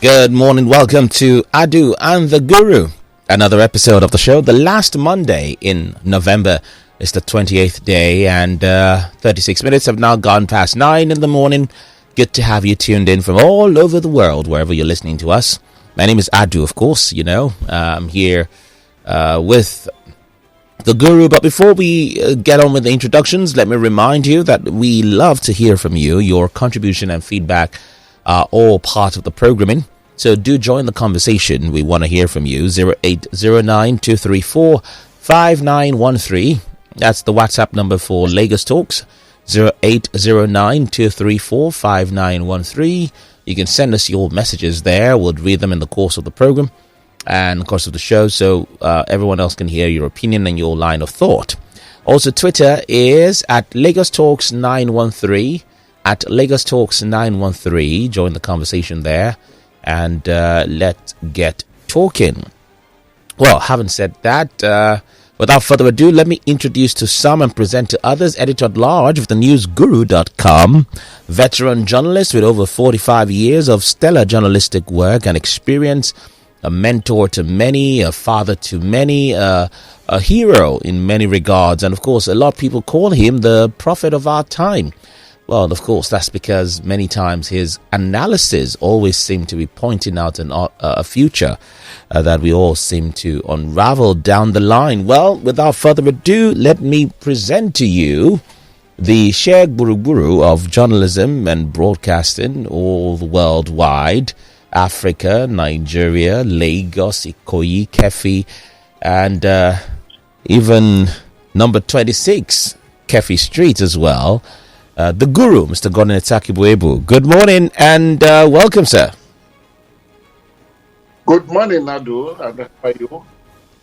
Good morning, welcome to Adu and the Guru. Another episode of the show. The last Monday in November is the 28th day, and 36 minutes have now gone past 9 in the morning. Good to have you tuned in from all over the world, wherever you're listening to us. My name is Adu, of course, you know. I'm here with the Guru. But before we get on with the introductions, let me remind you that we love to hear from you. Your contribution and feedback are all part of the programming. So do join the conversation. We want to hear from you. 0809-234-5913. That's the WhatsApp number for Lagos Talks. 0809-234-5913. You can send us your messages there. We'll read them in the course of the program and the course of the show, so everyone else can hear your opinion and your line of thought. Also, Twitter is at Lagos Talks 913. At Lagos Talks 913. Join the conversation there. And let's get talking. Well, having said that, without further ado, let me introduce to some and present to others Editor-at-Large of the newsguru.com, veteran journalist with over 45 years of stellar journalistic work and experience, a mentor to many, a father to many, a hero in many regards, and of course, a lot of people call him the prophet of our time. Well, of course, that's because many times his analysis always seem to be pointing out a future that we all seem to unravel down the line. Well, without further ado, let me present to you the Sheikh Buruburu of journalism and broadcasting all worldwide. Africa, Nigeria, Lagos, Ikoyi, Kefi, and even number 26, Kefi Street as well. The Guru, Mr. Godwin Etakibuebu. Good morning and welcome, sir. Good morning, Nadu. And how are you?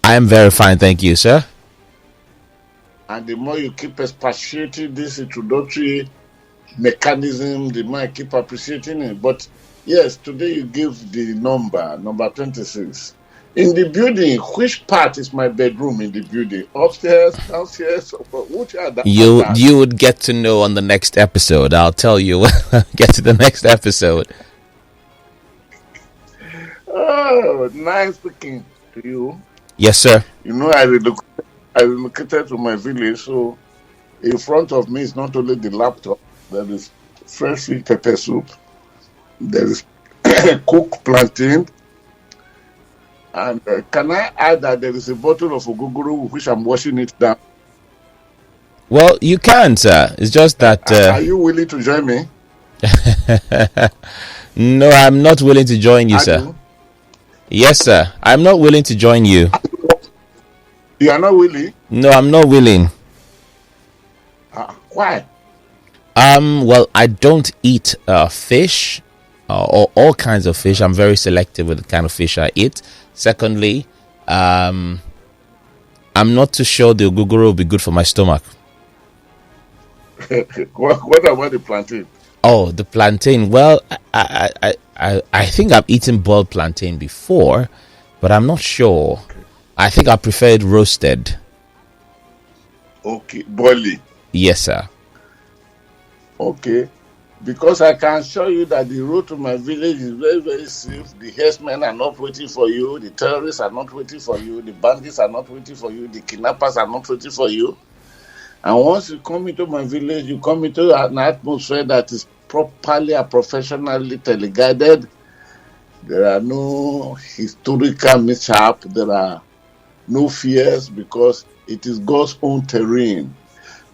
I am very fine, thank you, sir. And the more you keep expatiating this introductory mechanism, the more I keep appreciating it. But yes, today you give the number 26. In the building, which part is my bedroom in the building? Upstairs, downstairs, which are the You would get to know on the next episode. I'll tell you. Get to the next episode. Oh, nice speaking to you. Yes, sir. You know, I relocated to my village, so in front of me is not only the laptop, there is fresh sweet pepper soup, there is cooked plantain. And can I add that there is a bottle of Ogogoro with which I'm washing it down? Well, you can, sir. It's just that... Are you willing to join me? No, I'm not willing to join you, sir. Yes, sir. I'm not willing to join you. You are not willing? No, I'm not willing. Why? Well, I don't eat fish or all kinds of fish. I'm very selective with the kind of fish I eat. Secondly, I'm not too sure the ogogoro will be good for my stomach. What about the plantain? Oh, the plantain. Well, I think I've eaten boiled plantain before, but I'm not sure. I think I prefer it roasted. Okay, boiling. Yes, sir. Okay. Because I can assure you that the road to my village is very, very safe. The herdsmen are not waiting for you. The terrorists are not waiting for you. The bandits are not waiting for you. The kidnappers are not waiting for you. And once you come into my village, you come into an atmosphere that is properly and professionally teleguided. There are no historical mishap. There are no fears because it is God's own terrain.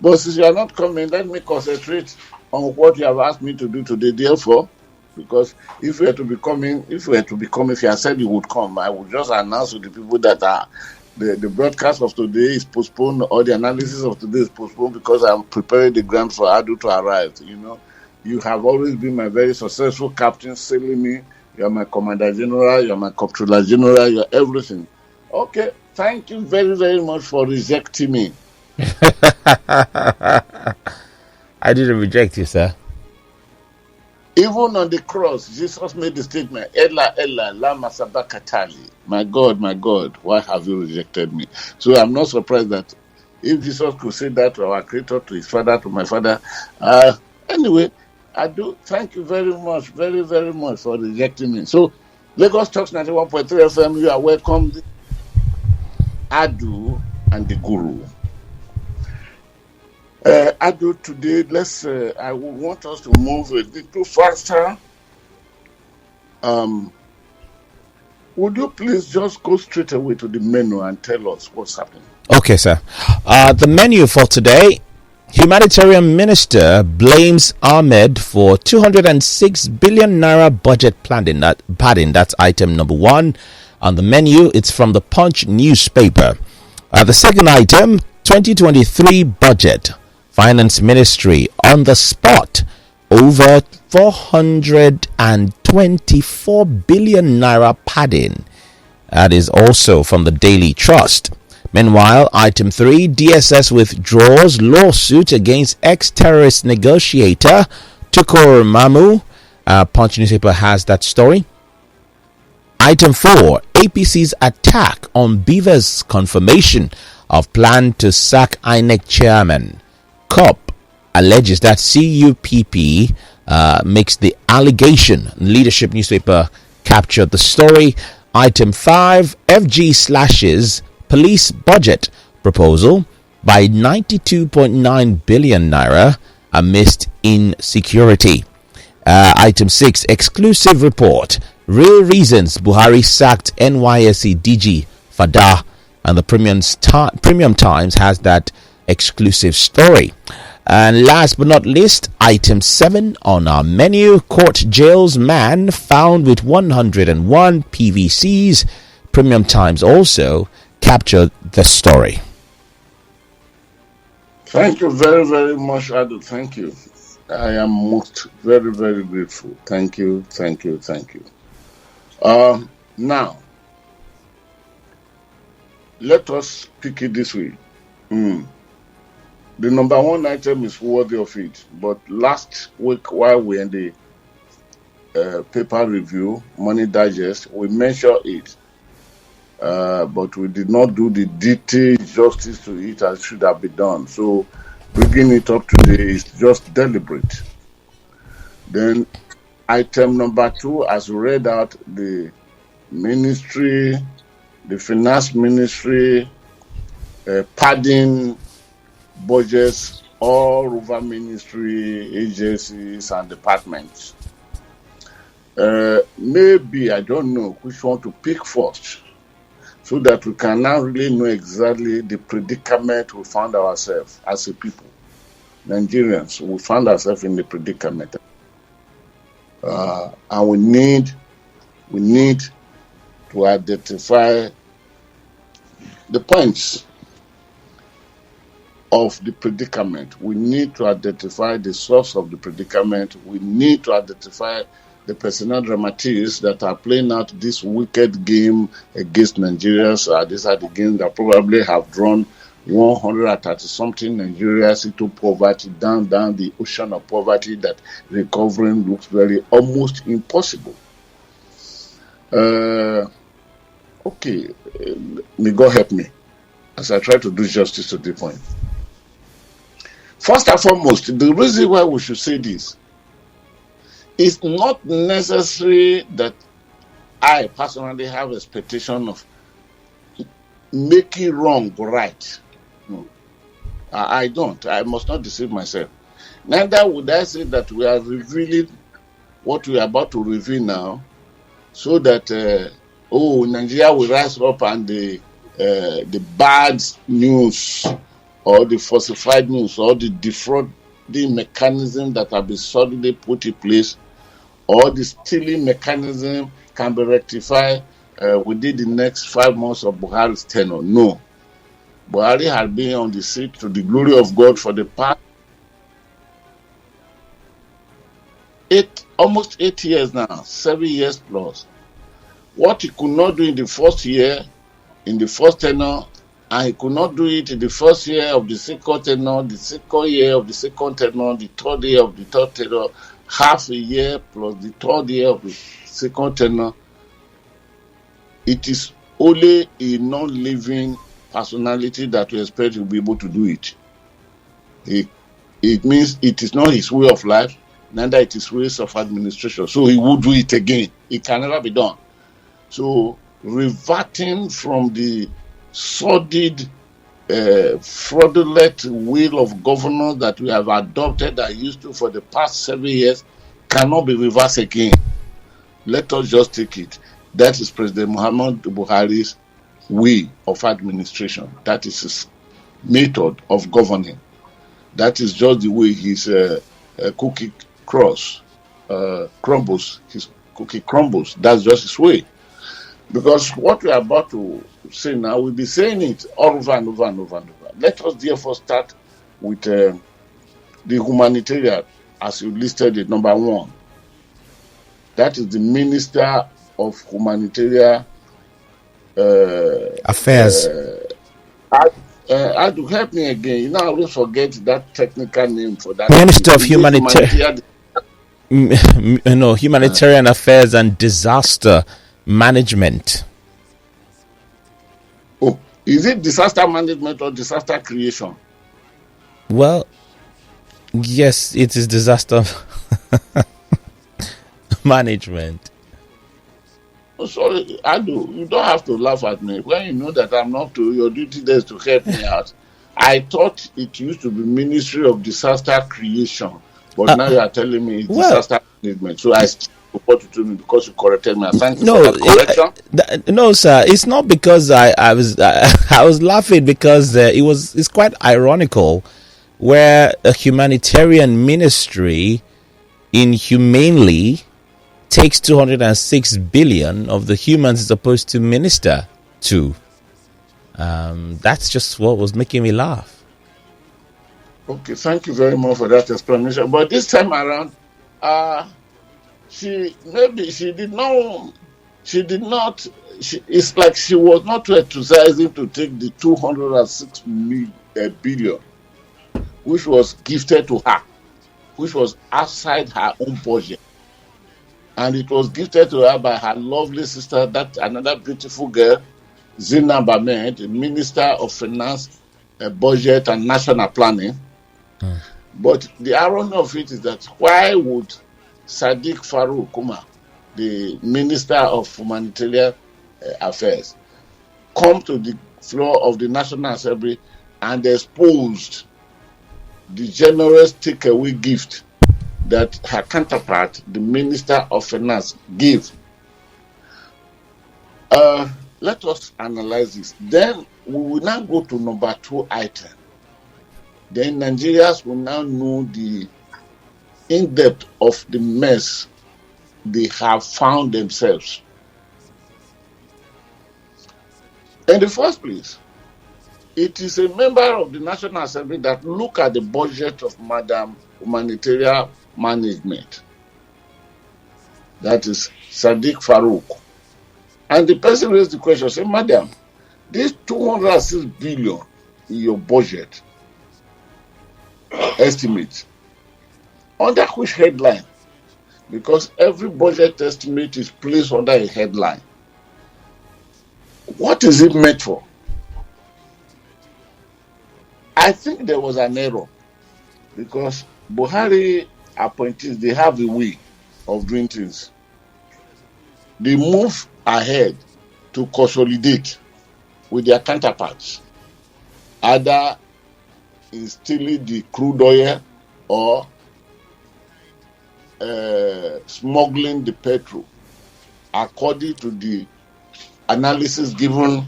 But since you are not coming, let me concentrate on what you have asked me to do today. Therefore, because if you had said you would come, I would just announce to the people that the broadcast of today is postponed, or the analysis of today is postponed because I'm preparing the ground for Adu to arrive. You know, you have always been my very successful captain, sailing me. You are my commander general. You are my comptroller general. You are everything. Okay, thank you very, very much for rejecting me. I didn't reject you, sir. Even on the cross, Jesus made the statement, Ella, Ella, lama sabachthani. My God, why have you rejected me? So I'm not surprised that if Jesus could say that to our Creator, to his Father, to my Father. Anyway, I do thank you very much, very, very much for rejecting me. So Lagos Talks 91.3 FM, you are welcome. Adu and the Guru. Adu, today, I want us to move a little faster. Would you please just go straight away to the menu and tell us what's happening? Okay, sir. The menu for today: Humanitarian Minister blames Ahmed for 206 billion naira budget padding. That's item number 1 on the menu. It's from the Punch newspaper. The second item: 2023 budget. Finance Ministry on the spot. Over 424 billion naira padding. That is also from the Daily Trust. Meanwhile, item 3: DSS withdraws lawsuit against ex-terrorist negotiator Tukur Mamu. Punch newspaper has that story. Item 4: APC's attack on BVAS confirmation of plan to sack INEC chairman. CUPP alleges that CUPP makes the allegation. Leadership newspaper captured the story. Item 5: FG slashes police budget proposal by 92.9 billion naira amidst insecurity. Item 6: exclusive report. Real reasons Buhari sacked NYSC DG Fadah, and the Premium Times has that exclusive story. And last but not least, item 7 on our menu: court jails man found with 101 PVCs. Premium Times also captured the story. Thank you very, very much, Adu. Thank you. I am most very, very grateful. Thank you. Now, let us pick it this way. The number 1 item is worthy of it, but last week while we in the paper review, Money Digest, we mentioned it, but we did not do the detailed justice to it as should have been done. So bringing it up today is just deliberate. Then item number 2, as we read out, the ministry, the finance ministry, padding budgets all over ministry, agencies and departments. Maybe, I don't know which one to pick first, so that we can now really know exactly the predicament we found ourselves as a people. Nigerians, we found ourselves in the predicament. And we need to identify the points of the predicament. We need to identify the source of the predicament. We need to identify the personal dramatists that are playing out this wicked game against Nigerians. These are the games that probably have drawn 130-something Nigerians into poverty, down the ocean of poverty that recovering looks almost impossible. Okay, may God help me as I try to do justice to the point. First and foremost, the reason why we should say this is not necessary that I personally have expectation of making wrong right. No, I don't. I must not deceive myself. Neither would I say that we are revealing what we are about to reveal now, so that Nigeria will rise up and the bad news or the falsified news or the defrauding mechanism that have been suddenly put in place, or the stealing mechanism can be rectified within the next 5 months of Buhari's tenure. No. Buhari has been on the seat to the glory of God for the past almost 8 years now, 7 years plus. What he could not do in the first year, in the first tenure, and he could not do it in the first year of the second tenure, the second year of the second tenure, the third year of the third tenure, half a year plus the third year of the second tenure. It is only a non-living personality that we expect to be able to do it. It means it is not his way of life, neither it is ways of administration. So he will do it again. It can never be done. So reverting from the sordid, fraudulent will of governance that we have adopted and used to for the past 7 years cannot be reversed again. Let us just take it. That is President Muhammad Buhari's way of administration. That is his method of governing. That is just the way his cookie crumbles. His cookie crumbles. That's just his way. Because what we are about to say now, we'll be saying it over and over and over and over. Let us therefore start with the humanitarian, as you listed it, number 1. That is the Minister of Humanitarian Affairs. To help me again, I always forget that technical name for that. Minister of Humanitarian. Humanitarian Affairs and Disaster Management. Oh, is it disaster management or disaster creation? Well, yes, it is disaster management. Oh, sorry, Adu, you don't have to laugh at me. When you know that I'm not to your duty there is to help me out. I thought it used to be Ministry of Disaster Creation, but now you are telling me it's disaster management. So I support you to me because you corrected me. Thank you for that correction. No, sir, it's not because I was I was laughing because it's quite ironical where a humanitarian ministry inhumanely takes 206 billion of the humans it's supposed to minister to. That's just what was making me laugh. Okay, thank you very much for that explanation. But this time around, it's like she was not exercising to take the 206 billion, which was gifted to her, which was outside her own budget. And it was gifted to her by her lovely sister, that another beautiful girl, Zainab Ahmed, Minister of Finance, Budget and National Planning. But the irony of it is that why would Sadiq Farouk Umar, the Minister of Humanitarian Affairs, come to the floor of the National Assembly and exposed the generous takeaway gift that her counterpart, the Minister of Finance, gave? Let us analyze this. Then we will now go to number 2 item. Then Nigerians will now know the in-depth of the mess they have found themselves. In the first place, it is a member of the National Assembly that look at the budget of Madam Humanitarian Management. That is Sadiq Farouk. And the person raised the question, say, Madam, this 206 billion in your budget estimate, under which headline? Because every budget estimate is placed under a headline. What is it meant for? I think there was an error, because Buhari appointees, they have a way of doing things. They move ahead to consolidate with their counterparts, either in stealing the crude oil or smuggling the petrol, according to the analysis given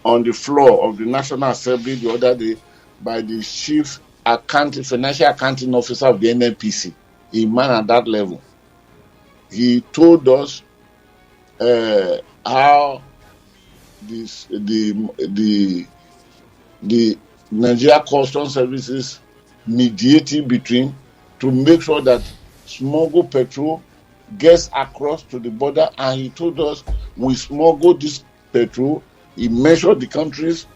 on the floor of the National Assembly the other day by the chief financial accounting officer of the NNPC, a man at that level. He told us how the Nigeria Customs Services mediating between to make sure that smuggled petrol gets across to the border. And he told us we smuggle this petrol. He measured the countries: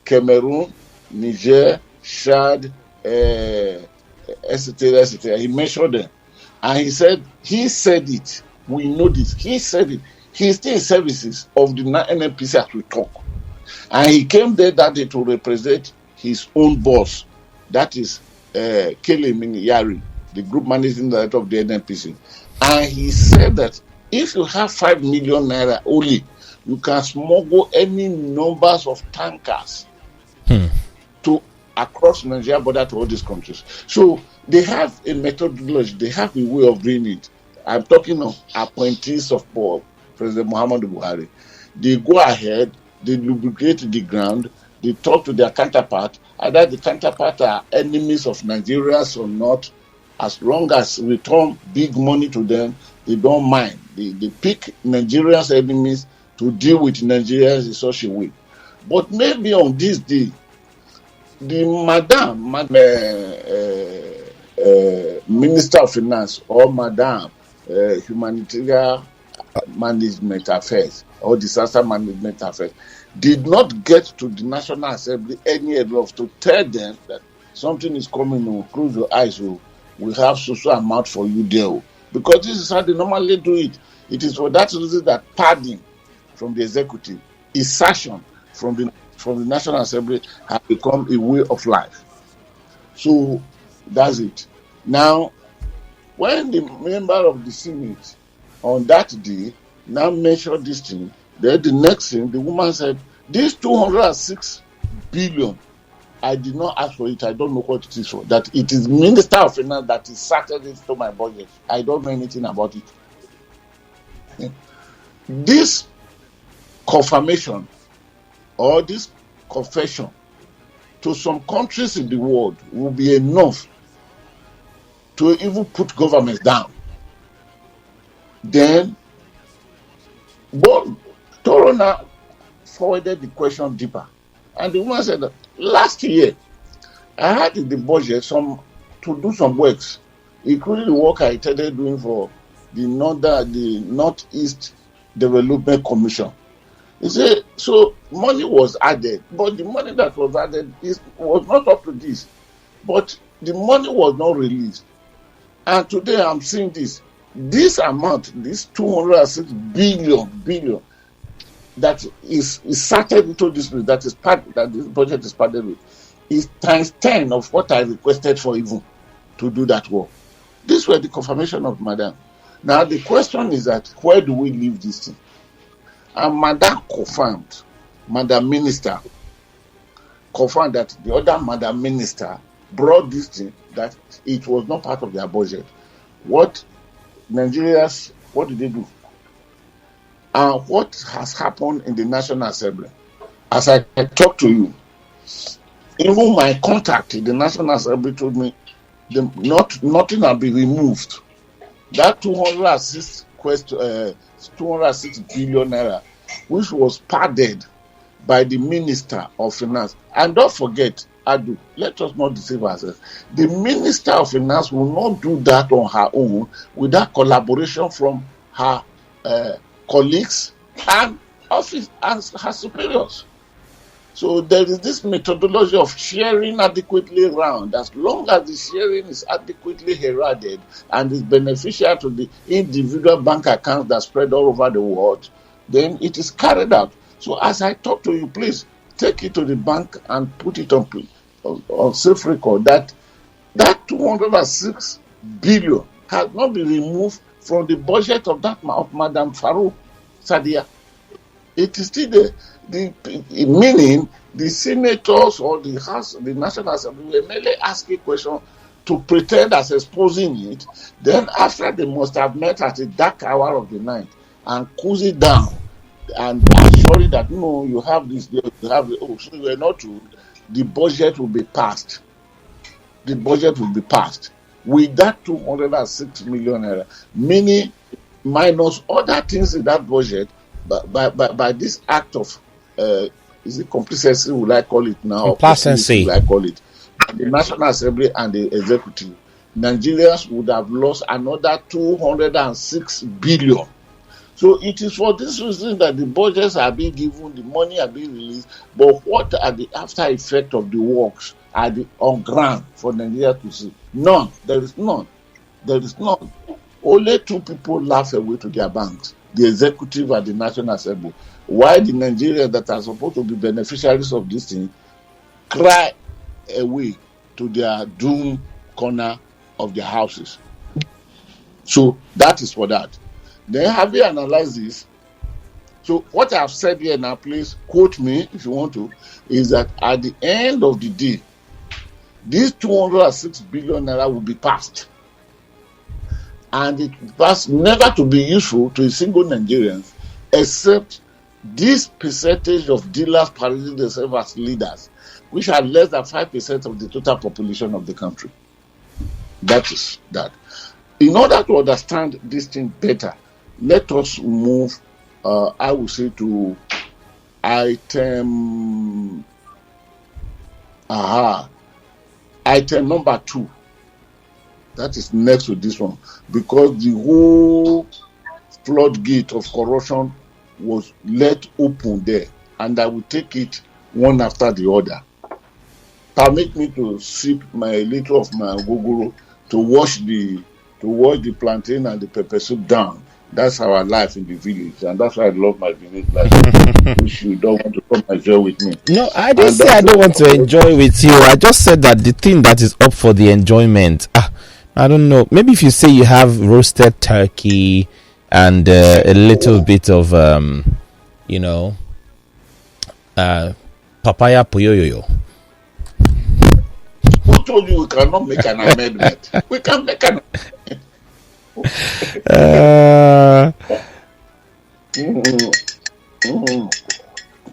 Cameroon, Niger, Chad, etc., etc. He measured them, and he said it. We know this. He said it. He's still in services of the NNPC as we talk, and he came there that day to represent his own boss, that is Kele Yari, the group managing director of the NNPC. And he said that if you have 5 million naira only, you can smuggle any numbers of tankers to across Nigeria border to all these countries. So they have a methodology, they have a way of doing it. I'm talking of appointees of President Muhammadu Buhari. They go ahead, they lubricate the ground, they talk to their counterpart, either the counterpart are enemies of Nigerians or not. As long as return big money to them, they don't mind. They pick Nigerians' enemies to deal with Nigerians in such a way. But maybe on this day, the Madam Minister of Finance or Madam Humanitarian Management Affairs or Disaster Management Affairs did not get to the National Assembly any enough to tell them that something is coming. Close your eyes. We have social amount for you there. Because this is how they normally do it. It is for that reason that pardon from the executive, assertion from the National Assembly has become a way of life. So that's it. Now, when the member of the Senate on that day now mentioned this thing, then the next thing, the woman said, this 206 billion, I did not ask for it. I don't know what it is for. That it is Minister of Finance that is started it to my budget. I don't know anything about it. This confirmation or this confession to some countries in the world will be enough to even put governments down. Then, Torona forwarded the question deeper. And the woman said that last year, I had in the budget to do some works, including the work I intended doing for the Northeast Development Commission. He said, so money was added, but the money that was added was not up to this. But the money was not released. And today I'm seeing this amount, this 206 billion, that is started into this, that this budget is partnered with, is times 10 of what I requested for even to do that work. This was the confirmation of Madam. Now the question is that where do we leave this thing? And Madam confirmed, Madam Minister confirmed that the other Madam Minister brought this thing that it was not part of their budget. What Nigerians, what did they do? And what has happened in the National Assembly? As I talk to you, even my contact in the National Assembly told me nothing will be removed. That 206 billion naira, which was padded by the Minister of Finance. And don't forget, Adu, let us not deceive ourselves. The Minister of Finance will not do that on her own without collaboration from her colleagues and office and her superiors. So there is this methodology of sharing adequately around. As long as the sharing is adequately heralded and is beneficial to the individual bank accounts that spread all over the world, then it is carried out. So as I talk to you, please take it to the bank and put it on safe record that 206 billion has not been removed from the budget of Madam Farouk Sadia. It is still meaning the senators or the House, the National Assembly, were merely asking questions to pretend as exposing it. Then after they must have met at a dark hour of the night and cool it down and assure that no, you have this, you have the so you were not told the budget will be passed. The budget will be passed with that 206 million naira, meaning minus other things in that budget, by this act of is it complacency, will I call it now? Complacency, will I call it? The National Assembly and the Executive, Nigerians would have lost another 206 billion. So it is for this reason that the budgets are being given, the money are being released, but what are the after effect of the works are on ground for Nigeria to see? None. There is none. There is none. Only two people laugh away to their banks, the Executive and the National Assembly. Why the Nigerians that are supposed to be beneficiaries of this thing cry away to their doom corner of their houses. So that is for that. Then have you analyzed this? So what I've said here now, please quote me if you want to, is that at the end of the day, this 206 billion naira will be passed. And it was never to be useful to a single Nigerian, except this percentage of dealers parading themselves as leaders, which are less than 5% of the total population of the country. That is that. In order to understand this thing better, let us move, I will say, to item number 2. That is next to this one, because the whole floodgate of corruption was let open there, and I will take it one after the other. Permit me to sip my little of my gogoro to wash the plantain and the pepper soup down. That's our life in the village, and that's why I love my village life. Which you don't want to come enjoy with me. No, I didn't say I don't want to enjoy with you. I just said that the thing that is up for the enjoyment. I don't know. Maybe if you say you have roasted turkey and a little bit of, papaya puyoyo. Who told you we cannot make an amendment? We can make an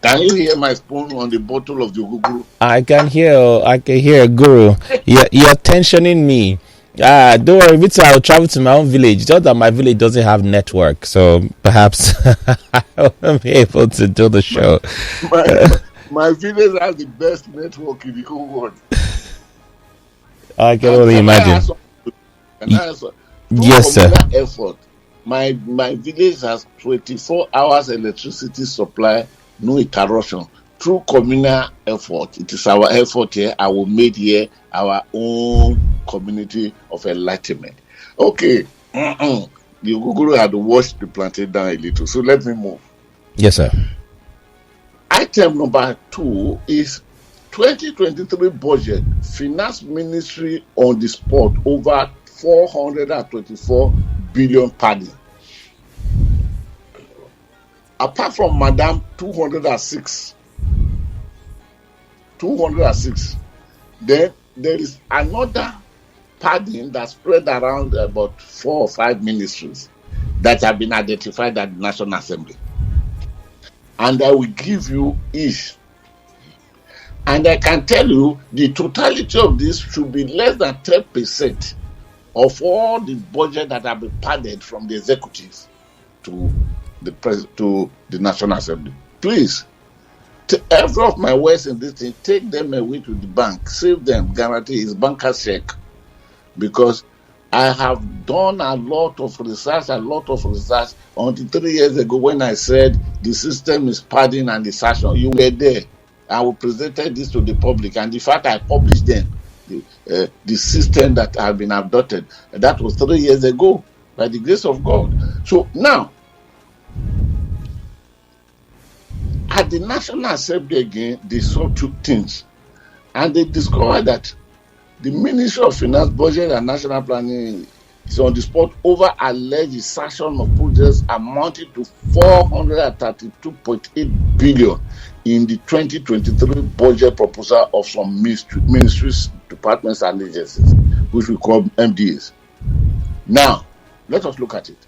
Can you hear my spoon on the bottle of the guru? I can hear Guru. You're tensioning me. Don't worry, I'll travel to my own village. Just that my village doesn't have network, so perhaps I won't be able to do the show. My village has the best network in the whole world. I can only imagine. Yes, sir. Effort. My village has 24 hours electricity supply, no interruption. Through communal effort, it is our effort here, our made here, our own community of enlightenment. Okay, the Guguru had washed the plantain down a little, so let me move. Yes, sir. Item number 2 is 2023 budget, Finance Ministry on the spot, over 424 billion padding. Apart from Madam 206, then there is another padding that spread around about 4 or 5 ministries that have been identified at the National Assembly. And I will give you each. And I can tell you the totality of this should be less than 10% of all the budget that have been padded from the executive to the National Assembly. Please, every of my words in this thing, take them away to the bank, save them, guarantee his banker's check. Because I have done a lot of research until 3 years ago when I said the system is padding and it's action. You were there. I will presented this to the public, and in fact I published them, the system that have been adopted. That was 3 years ago, by the grace of God. So now, at the National Assembly again, they saw 2 things, and they discovered that the Ministry of Finance, Budget and National Planning is on the spot over alleged sanction of projects amounting to 432.8 billion in the 2023 budget proposal of some ministries, departments and agencies, which we call MDAs. Now, let us look at it.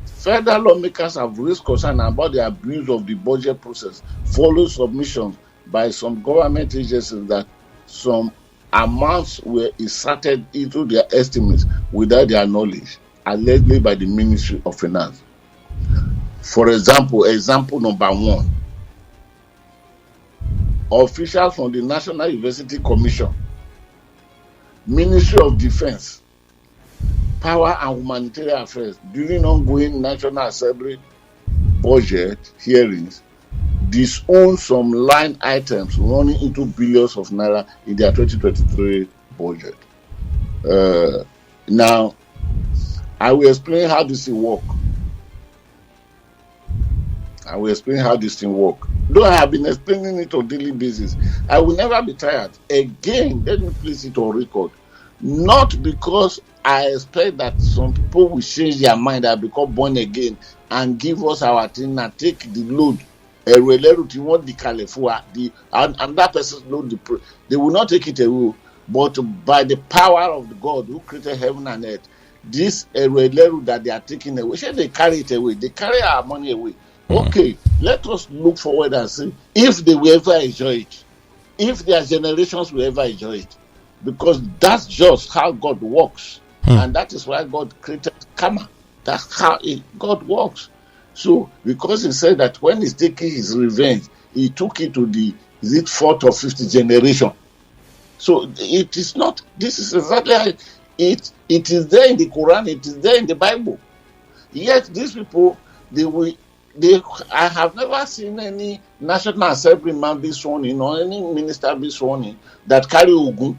Federal lawmakers have raised concern about the abuse of the budget process following submissions by some government agencies that some amounts were inserted into their estimates without their knowledge, allegedly by the Ministry of Finance. For example number 1, officials from the National University Commission, Ministry of Defense, Power and Humanitarian Affairs, during ongoing National Assembly budget hearings, disown some line items running into billions of naira in their 2023 budget. Now, I will explain how this thing work. Though I have been explaining it on a daily basis, I will never be tired. Again, let me place it on record. Not because I expect that some people will change their mind and become born again and give us our thing and take the load. And that person's load, they will not take it away. But by the power of the God who created heaven and earth, this Ereleru that they are taking away, they carry it away. They carry our money away. Okay, let us look forward and see if they will ever enjoy it. If their generations will ever enjoy it. Because that's just how God works. And that is why God created karma. That's how God works. So, because he said that when he's taking his revenge, he took it to the fourth or fifth generation. So it is not, this is exactly how it is there in the Quran, it is there in the Bible. Yet these people, I have never seen any National Assembly man be sworn in or any minister be sworn in that carry Ogun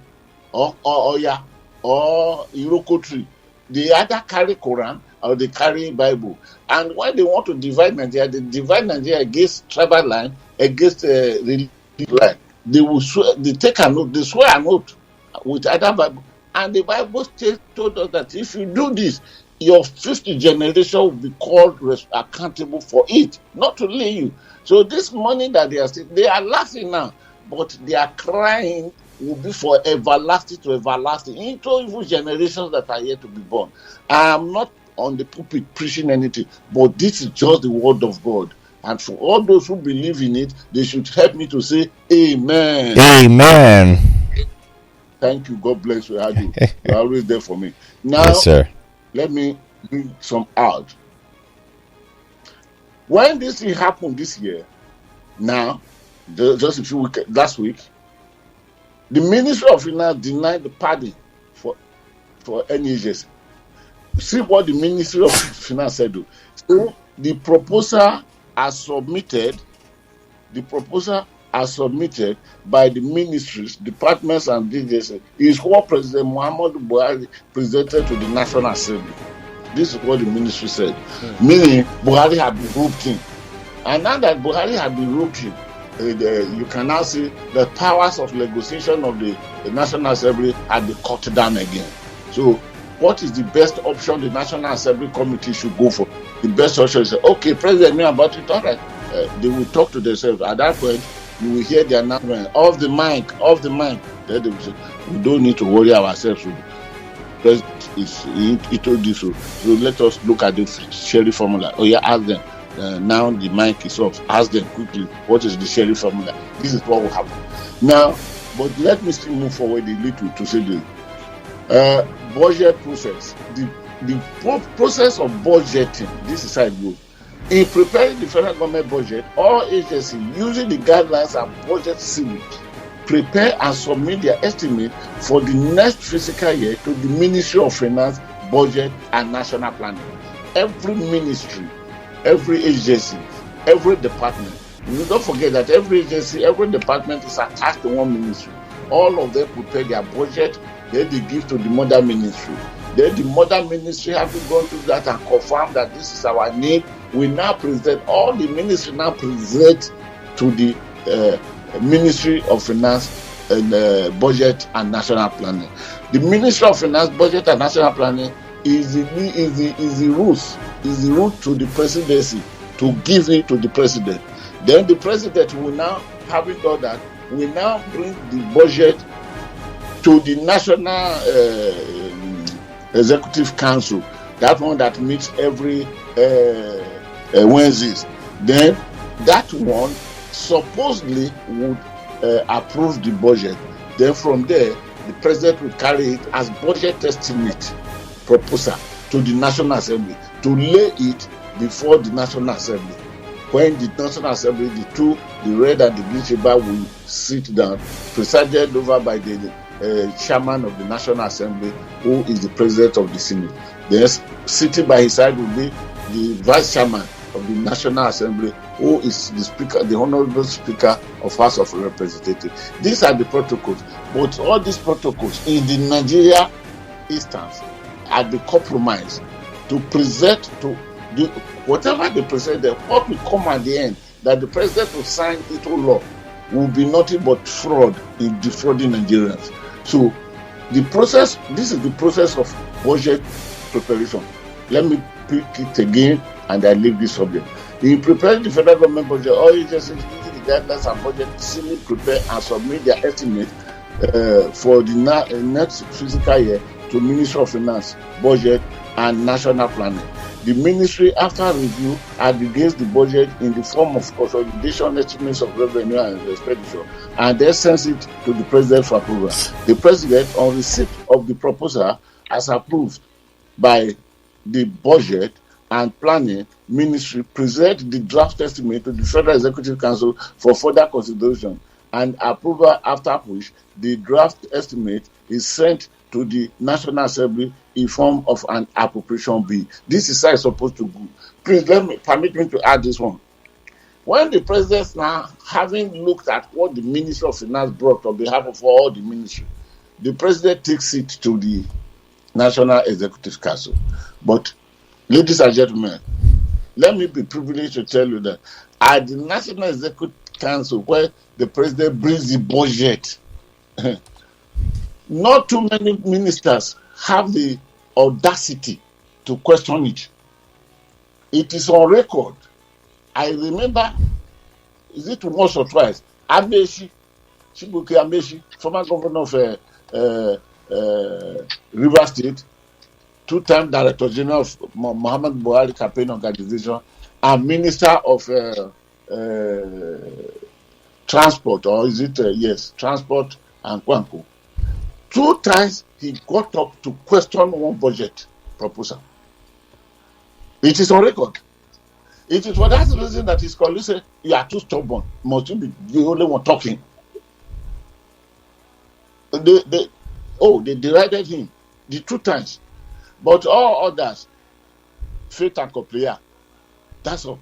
or Oya or Iroko tree. They either carry Quran or they carry Bible. And when they want to divide Nigeria, they divide Nigeria against tribal line, against religious line. They will swear, they take an oath, they swear an oath with either Bible. And the Bible told us that if you do this, your 50th generation will be called accountable for it, not to leave you. So this money that they are laughing now, but they are crying will be for everlasting to everlasting into evil generations that are yet to be born. I am not on the pulpit preaching anything, but this is just the word of God. And for all those who believe in it, they should help me to say amen. Amen. Thank you. God bless you. You're always there for me. Now, yes, sir. Let me bring some out. When this thing happened this year, now, just a few weeks, last week, the Ministry of Finance denied the pardon for NYSC. See what the Ministry of Finance said, though. So the proposal as submitted by the ministries, departments, and DGs is what President Muhammadu Buhari presented to the National Assembly. This is what the ministry said. Meaning, Buhari had been roped in. And now that Buhari had been roped in, you can now see the powers of negotiation of the National Assembly had been cut down again. So, what is the best option the National Assembly Committee should go for? The best option is, okay, President knew about it, all right. They will talk to themselves. At that point, you will hear the announcement, off the mic. Then they will say, we don't need to worry ourselves. He told this, so let us look at the Sherry formula. Oh yeah, ask them. Now the mic is off. Ask them quickly, what is the Sherry formula? This is what will happen. Now, but let me still move forward a little to say the budget process. The process of budgeting, this is how it goes. In preparing the federal government budget, all agencies using the guidelines and budget series prepare and submit their estimate for the next fiscal year to the Ministry of Finance, Budget and National Planning. Every ministry, every agency, every department. You don't forget that every agency, every department is attached to one ministry. All of them prepare their budget, then they give to the mother ministry. Then the mother ministry, having gone through that and confirmed that this is our need, we now present, all the ministry now present to the Ministry of Finance and Budget and National Planning. The Ministry of Finance, Budget and National Planning is the route to the presidency to give it to the president. Then the president will now, having done that, will now bring the budget to the National Executive Council, that one that meets every Wednesdays. Then that one supposedly would approve the budget. Then from there, the president will carry it as budget estimate proposal to the National Assembly to lay it before the National Assembly. When the National Assembly, the red and the green chamber will sit down, presided over by the chairman of the National Assembly, who is the president of the Senate. Then sitting by his side will be the vice chairman of the National Assembly, who is the speaker, the honorable speaker of House of Representatives. These are the protocols. But all these protocols in the Nigeria instance are the compromise to present to the whatever they present there, what will come at the end, that the president will sign into law, will be nothing but fraud in defrauding Nigerians. So the process, this is the process of budget preparation. Let me pick it again, and I leave this subject. In preparing the federal government budget, all agencies using the guidelines and budget simply prepare and submit their estimate for the next fiscal year to Ministry of Finance, Budget, and National Planning. The ministry, after review, aggregates the budget in the form of consolidation estimates of revenue and expenditure, and then sends it to the president for approval. The president, on receipt of the proposal, as approved by the budget and planning ministry, present the draft estimate to the Federal Executive Council for further consideration and approval, after which the draft estimate is sent to the National Assembly in form of an appropriation bill. This is how it's supposed to go. Please permit me to add this one. When the president, now having looked at what the Ministry of Finance brought on behalf of all the ministry, the president takes it to the National Executive Council. But, ladies and gentlemen, let me be privileged to tell you that at the National Executive Council, where the president brings the budget, not too many ministers have the audacity to question it. It is on record. I remember, is it once or twice, Ameshi, Chibuke Ameshi, former governor of River State, two-time Director General of Muhammad Buhari Campaign Organization, and Minister of Transport, or is it, yes, Transport and Kwanko. 2 times he got up to question one budget proposal. It is on record. It is for that reason that his colleagues say, you are too stubborn. Must you be the only one talking? They derided him the 2 times. But all others, faith and compare. That's all.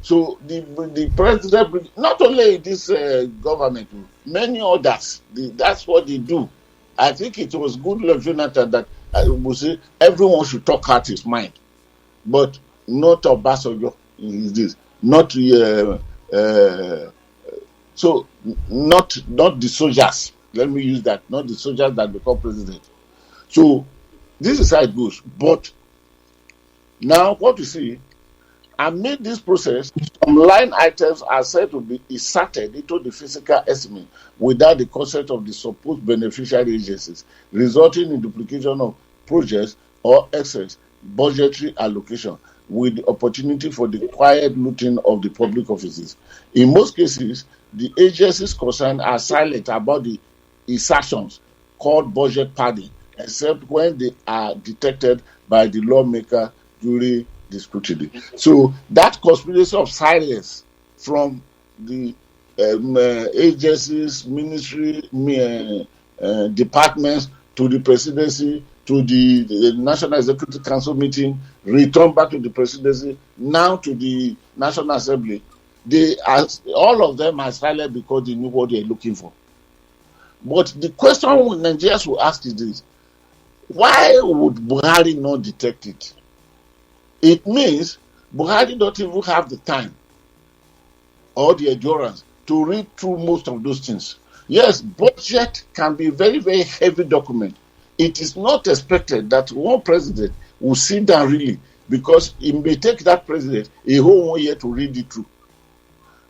So the president, not only this government, many others, that's what they do. I think it was good, Lord Jonathan, that would say everyone should talk out his mind, but not Obasanjo is this, not so not the soldiers. Let me use that, not the soldiers that become president. So this is how it goes. But now what you see, amid this process, some line items are said to be inserted into the fiscal estimate without the consent of the supposed beneficiary agencies, resulting in duplication of projects or excess budgetary allocation, with the opportunity for the quiet looting of the public offices. In most cases, the agencies concerned are silent about the insertions called budget padding, except when they are detected by the lawmaker during the scrutiny. So that conspiracy of silence from the agencies, ministry, departments, to the presidency, to the National Executive Council meeting, return back to the presidency, now to the National Assembly, all of them are silent because they knew what they are looking for. But the question Nigerians will ask is this: why would Buhari not detect it? It means Buhari don't even have the time or the endurance to read through most of those things. Yes, budget can be a very, very heavy document. It is not expected that one president will sit down really, because it may take that president a whole 1 year to read it through.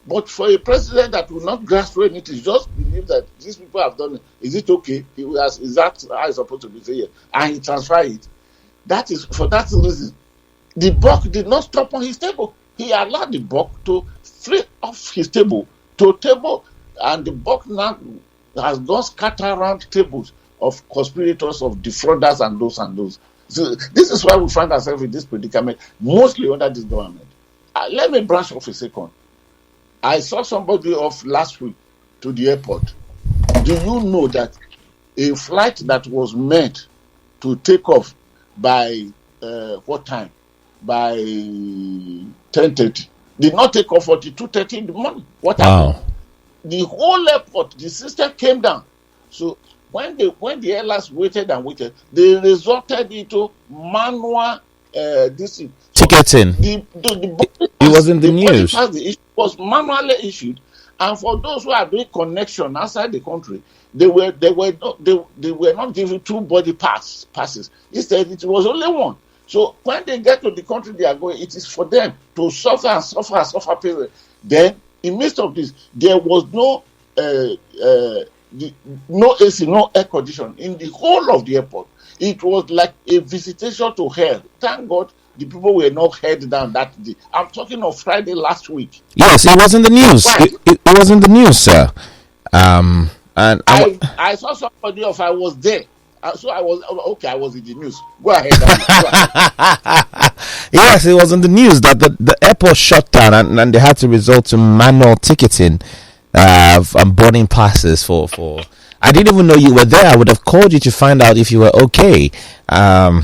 But for a president that will not grasp anything, just believe that these people have done it. Is it okay? Is that how it's supposed to be? Say yes, and he transfer it. That is for that reason. The buck did not stop on his table. He allowed the buck to flee off his table to a table, and the buck now has gone scatter around tables of conspirators, of defrauders, and those and those. So this is why we find ourselves in this predicament, mostly under this government. Let me branch off a second. I saw somebody off last week to the airport. Do you know that a flight that was meant to take off by what time? By 10:30 did not take off until 2:30 in the morning. What happened? The whole airport, the system came down. So when the airlines waited and waited, they resorted into manual ticketing. It was in the news. It was manually issued, and for those who are doing connection outside the country, they were not given 2 body passes. Instead, it was only one. So when they get to the country they are going, it is for them to suffer and suffer and suffer period. Then, in midst of this, there was no AC, no air condition in the whole of the airport. It was like a visitation to hell. Thank God the people were not held down that day. I'm talking of Friday last week. Yes, it was in the news. It was in the news, sir. And I saw somebody else. I was there. So I was okay. I was in the news. Go ahead. Go ahead. Yes, it was in the news that the airport shut down and they had to resort to manual ticketing and boarding passes for. I didn't even know you were there. I would have called you to find out if you were okay. I'm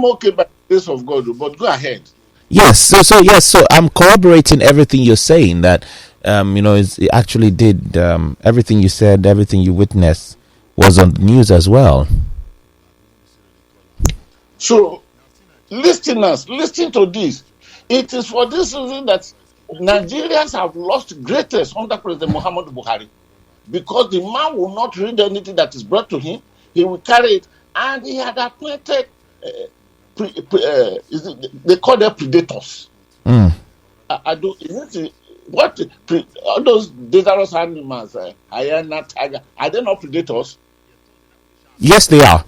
okay by the grace of God, but go ahead. Yes, so I'm corroborating everything you're saying, that it actually did, everything you said, everything you witnessed was on the news as well. So, listeners, listen to this. It is for this reason that Nigerians have lost greatest under President Muhammadu Buhari, because the man will not read anything that is brought to him. He will carry it, and he had appointed they call them predators. I do. Isn't it, what all those dangerous animals, hyena, tiger, are they not predators? Yes, they are.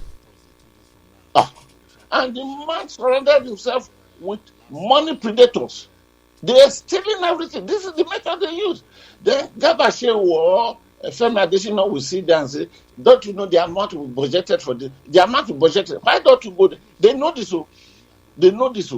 And the man surrounded himself with money predators. They are stealing everything. This is the method they use. Then Gabashe or Femi Adesina will sit there and say, "Don't you know the amount we budgeted for this? The amount we budgeted. Why don't you go there?" They know this. They know this.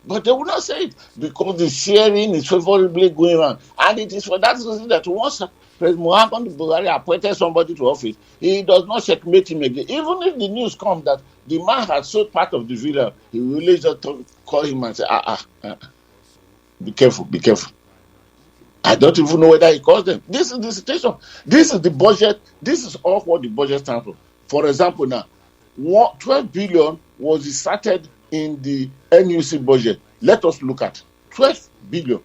But they will not say it because the sharing is favorably going on. And it is for that reason that once President Muhammadu Buhari appointed somebody to office, he does not checkmate him again. Even if the news comes that the man has sold part of the villa, he will later call him and say, be careful, be careful. I don't even know whether he calls them. This is the situation. This is the budget. This is all what the budget stands for. For example, now, 12 billion was inserted in the NUC budget. Let us look at 12 billion.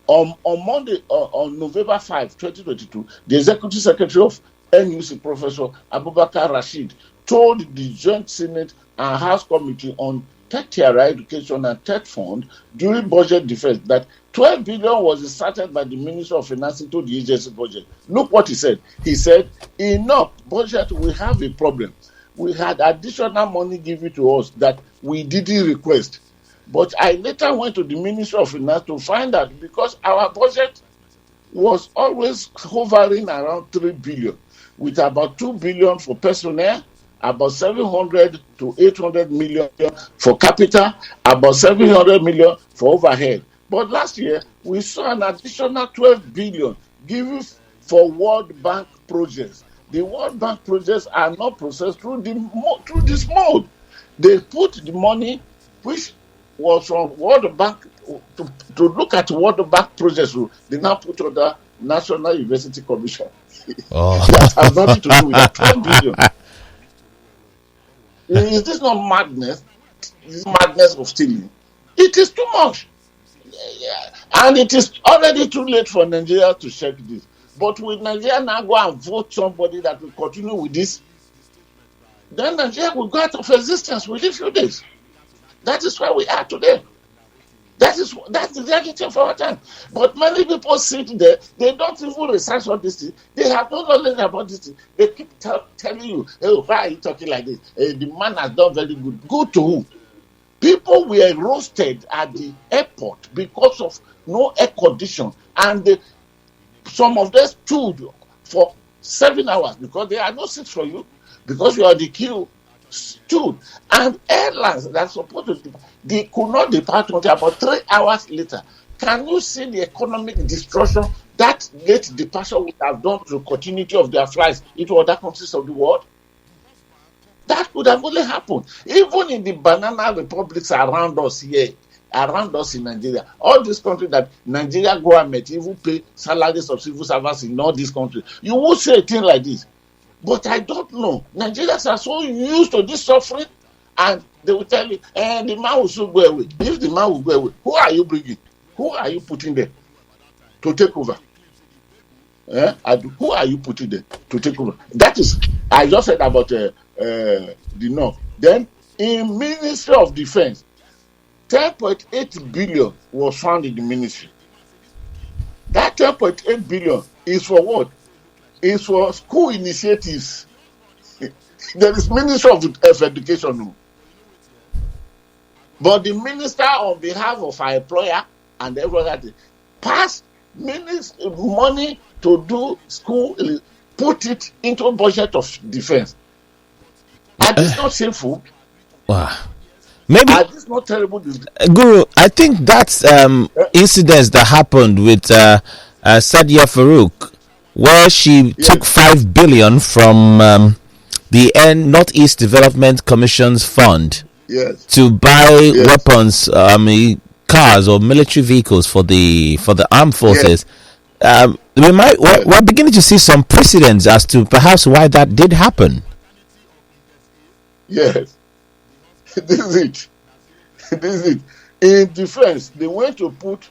On Monday, on November 5, 2022, the Executive Secretary of NUC, Professor Abubakar Rashid, told the Joint Senate and House Committee on Tertiary Education and Tech Fund during budget defense that 12 billion was inserted by the Minister of Finance into the agency budget. Look what he said. He said, enough budget, we have a problem. We had additional money given to us that we didn't request. But I later went to the Ministry of Finance to find out, because our budget was always hovering around 3 billion, with about 2 billion for personnel, about 700 to 800 million for capital, about 700 million for overhead. But last year, we saw an additional 12 billion given for World Bank projects. The World Bank projects are not processed through this mode. They put the money which was from World Bank to look at World Bank projects. They now put on the National University Commission. That has nothing to do with that 12 billion. Is this not madness? This madness of stealing. It is too much. And it is already too late for Nigeria to check this. But will Nigeria now go and vote somebody that will continue with this? Then Nigeria will go out of existence within a few days. That is where we are today. That's the reality of our time. But many people sit there, they don't even research on this thing. They have no knowledge about this thing. They keep telling you, "Oh, why are you talking like this? The man has done very good." Good to who? People were roasted at the airport because of no air condition. And some of them stood for 7 hours because there are no seats for you, because you are the queue, stood. And airlines that are supposed to, they could not depart until about 3 hours later. Can you see the economic destruction that late departure would have done to the continuity of their flights into other countries of the world? That could have only happened. Even in the banana republics around us here, around us in Nigeria, all these countries that Nigeria government even pay salaries of civil servants in all these countries, you would say a thing like this. But I don't know. Nigerians are so used to this suffering, and they will tell you, the man will soon go away. If the man will go away, who are you bringing? Who are you putting there to take over? Who are you putting there to take over? That is, I just said about the North. Then in Ministry of Defense, 10.8 billion was found in the ministry. That 10.8 billion is for what? It's for school initiatives. There is Ministry of Education. But the minister, on behalf of our employer and everyone, passed money to do school, put it into a budget of defense. Are this not shameful? Wow. Maybe are this not terrible? Guru, I think that's incidents that happened with Sadia Farouk, where she took 5 billion from the Northeast Development Commission's fund to buy weapons, cars or military vehicles for the armed forces. We're beginning to see some precedents as to perhaps why that did happen. Yes, this is it. This is it. In defense, they went to put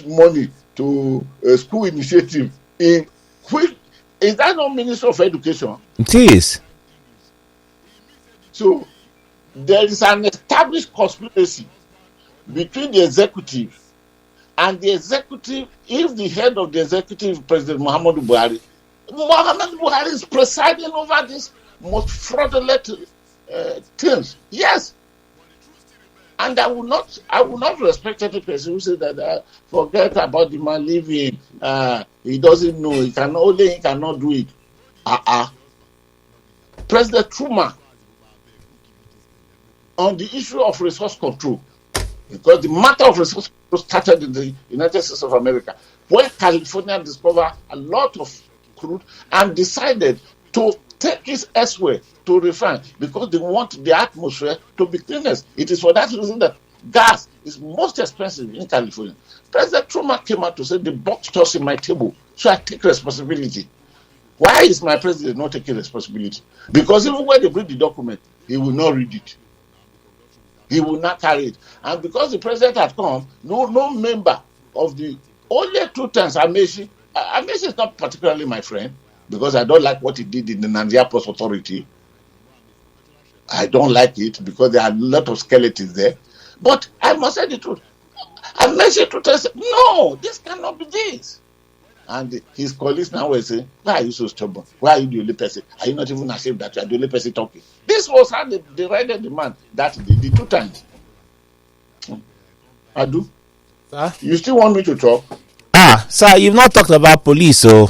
money to a school initiative. Is that not Minister of Education? It is. So there is an established conspiracy between the executive and the executive. If the head of the executive, President Muhammadu Buhari is presiding over this most fraudulent things. Yes. And I will not respect any person who says that forget about the man living. He doesn't know. He cannot do it. President Truman, on the issue of resource control, because the matter of resource control started in the United States of America, where California discovered a lot of crude and decided to take it elsewhere to refine, because they want the atmosphere to be cleanest. It is for that reason that gas is most expensive in California. President Truman came out to say the buck stops in my table, so I take responsibility. Why is my president not taking responsibility? Because even when they bring the document, he will not read it. He will not carry it. And because the president had come, no member of the only 2 times Amaechi is not particularly my friend, because I don't like what he did in the Nigeria Post Authority. I don't like it because there are a lot of skeletons there. But I must say the truth. Amaechi to tell us, no, this cannot be this. And his colleagues now will say, why are you so stubborn? Why are you the only person? Are you not even ashamed that you are the only person talking? This was how they derided the man that the 2 times. Adu, sir? You still want me to talk? Sir, you've not talked about police, so.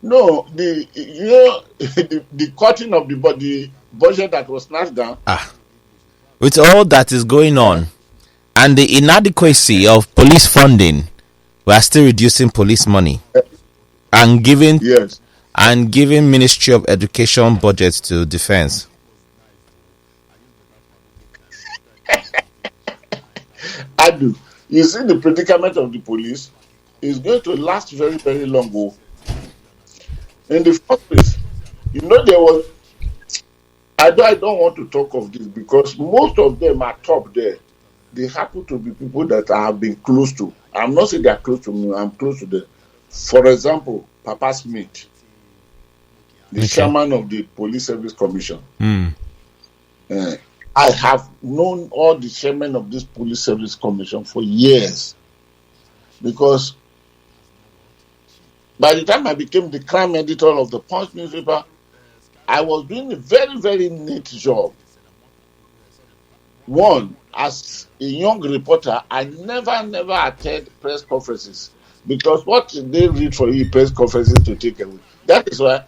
No, the cutting of the budget that was snatched down. With all that is going on and the inadequacy of police funding, we are still reducing police money and giving Ministry of Education budgets to defense. Adu, you see the predicament of the police is going to last very, very long. In the first place, there was. I don't want to talk of this because most of them are top there. They happen to be people that I have been close to. I'm not saying they are close to me. I'm close to them. For example, Papa Smith, the chairman of the Police Service Commission. I have known all the chairmen of this Police Service Commission for years, because by the time I became the crime editor of the Punch newspaper, I was doing a very, very neat job. One, as a young reporter, I never attend press conferences, because what they read for you, press conferences to take away. That is why,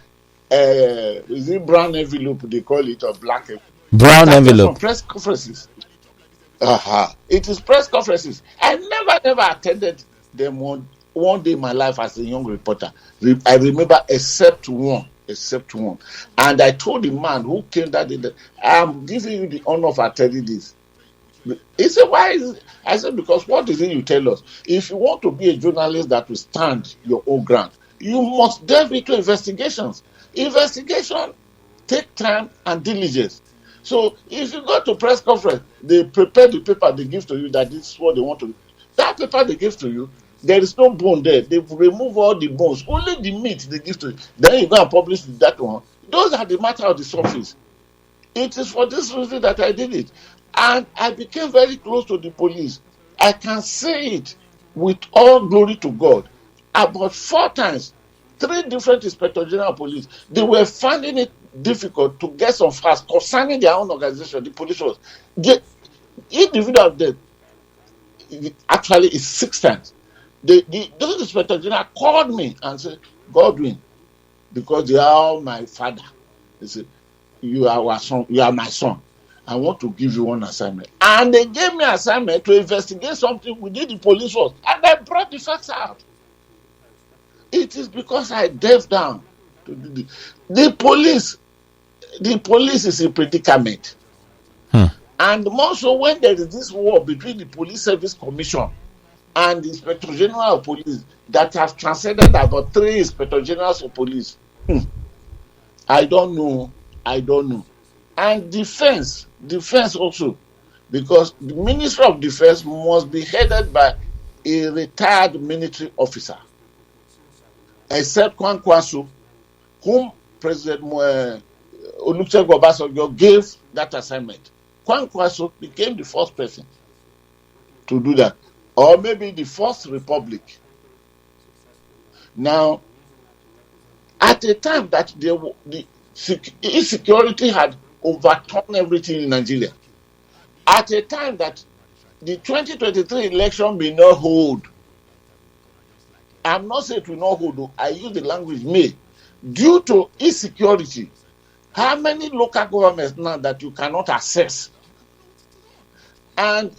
is it brown envelope, they call it, or black envelope? Brown envelope. Press conferences. It is press conferences. I never attended them one day in my life as a young reporter. I remember except one. And I told the man who came that day that I'm giving you the honor of attending this. He said, why is it? I said, because what is it you tell us? If you want to be a journalist that will stand your own ground, you must delve into investigations. Investigation take time and diligence. So if you go to press conference, they prepare the paper they give to you that this is what they want to do. That paper they give to you, There is no bone there. They've removed all the bones. Only the meat they give to you. Then you go and publish that one. Those are the matter of the surface. It is for this reason that I did it. And I became very close to the police. I can say it with all glory to God. About 4 times, 3 different inspector general of police, they were finding it difficult to get some facts concerning their own organization, the police force. The individual of them, actually, is 6 times. Those inspector general called me and said, Godwin, because they are my father. They said, you are our son, you are my son. I want to give you one assignment. And they gave me an assignment to investigate something within the police force. And I brought the facts out. It is because I delved down to do the police. The police is a predicament. And more so when there is this war between the Police Service Commission and the Inspector General of Police that have transcended about 3 Inspector Generals of Police. I don't know. And defense also, because the Ministry of Defense must be headed by a retired military officer, except Kwankwaso, whom President Olusegun Obasanjo gave that assignment. Kwankwaso became the first person to do that, or maybe the first republic. Now, at a time that the insecurity had overturned everything in Nigeria, at a time that the 2023 election may not hold, I'm not saying it will not hold, I use the language may, due to insecurity. How many local governments now that you cannot access? And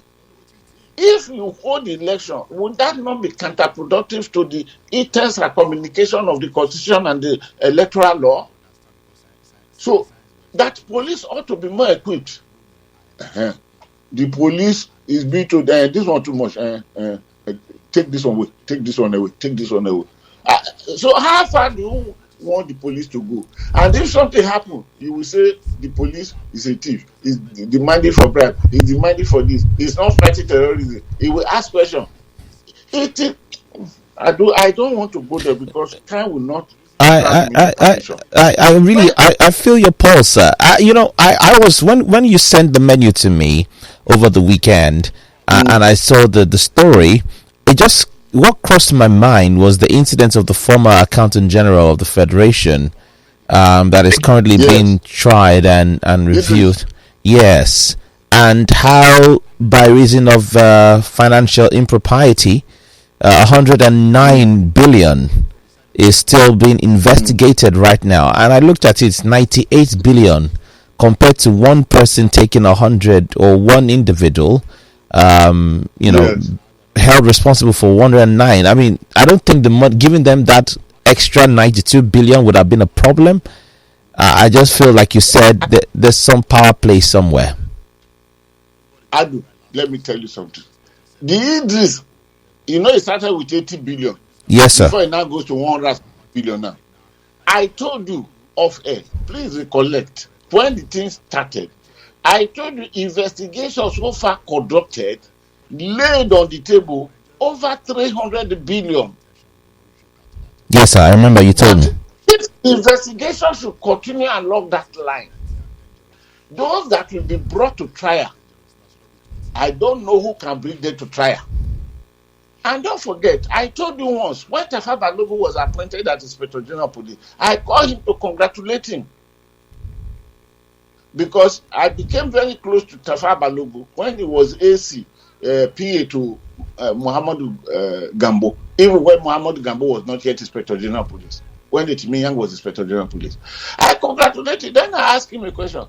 if you hold the election, would that not be counterproductive to the intense communication of the Constitution and the electoral law? So that police ought to be more equipped. The police is being told, this one too much. Take this one away, take this one away, take this one away. So how far do you want the police to go? And if something happens, you will say the police is a thief, is demanding for bribe, is demanding for this, is not fighting terrorism. He will ask questions. I don't want to go there because time will not. I really feel your pulse, sir. I was when you sent the menu to me over the weekend, and I saw the story. What crossed my mind was the incident of the former Accountant General of the Federation that is currently being tried and reviewed. Yes, and how by reason of financial impropriety, 109 billion is still being investigated right now. And I looked at it, it's 98 billion compared to one person taking 100, or one individual, held responsible for 109. I mean, I don't think giving them that extra 92 billion would have been a problem. I just feel like you said that there's some power play somewhere. Adu, let me tell you something. The Idris, it started with 80 billion. Yes, sir. Before it now goes to 100 billion now. I told you off air, please recollect, when the thing started, I told you investigations so far conducted laid on the table over 300 billion. Yes, sir, I remember you told me. If investigation should continue along that line, those that will be brought to trial, I don't know who can bring them to trial. And don't forget, I told you once, when Tafa Balogun was appointed as Inspector General of Police, I called him to congratulate him. Because I became very close to Tafa Balogun when he was AC, PA to Muhammadu Gambo, even when Muhammadu Gambo was not yet Inspector General of Police, when the Timiyang was Inspector General of Police. I congratulated, then I asked him a question.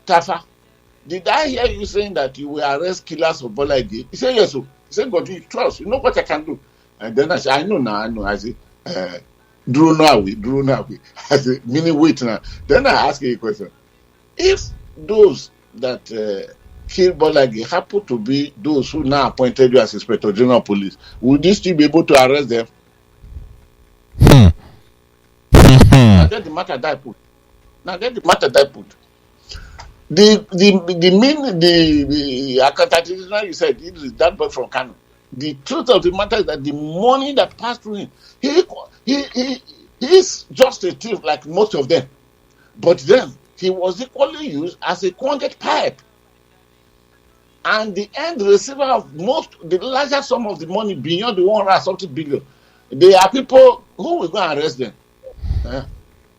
Tafa, did I hear you saying that you will arrest killers of Bola Ige? He said, yes, sir. He said, God, you trust, you know what I can do. And then I said, I know. I said, Drew no away. I said, meaning wait now. Then I asked you a question. If those that killed Bola Ige happen to be those who now appointed you as Inspector General of Police, would you still be able to arrest them? Now that's the matter that I put. The accountant general, you said, it is that boy from Kano. the truth of the matter is that the money that passed through him, he's just a thief like most of them. But then he was equally used as a conduit pipe. And the end receiver of the larger sum of the money beyond the 100-something billion, they are people who will go and arrest them.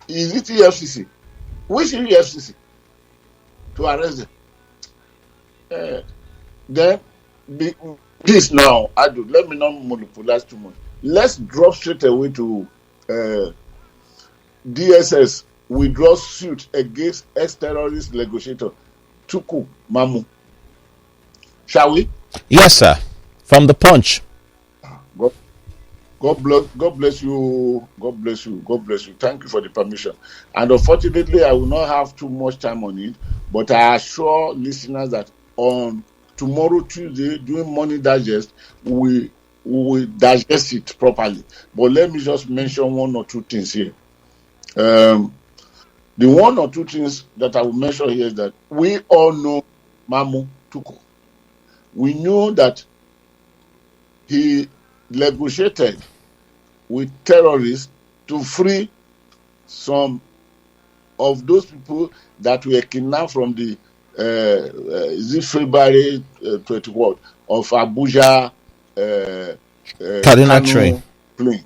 Is it EFCC? Which EFCC? To arrest them. Then, this now, Adu, let me not monopolize too much. Let's drop straight away to DSS withdraw suit against ex-terrorist negotiator Tukur Mamu. Shall we? Yes, sir. From the Punch. God bless you. God bless you. God bless you. Thank you for the permission. And unfortunately, I will not have too much time on it, but I assure listeners that on tomorrow, Tuesday, during Morning Digest, we will digest it properly. But let me just mention one or two things here. The one or two things that I will mention here is that we all know Mamu Tukur. We know that he negotiated with terrorists to free some of those people that were kidnapped from the February 21 of Abuja Kaduna train plane.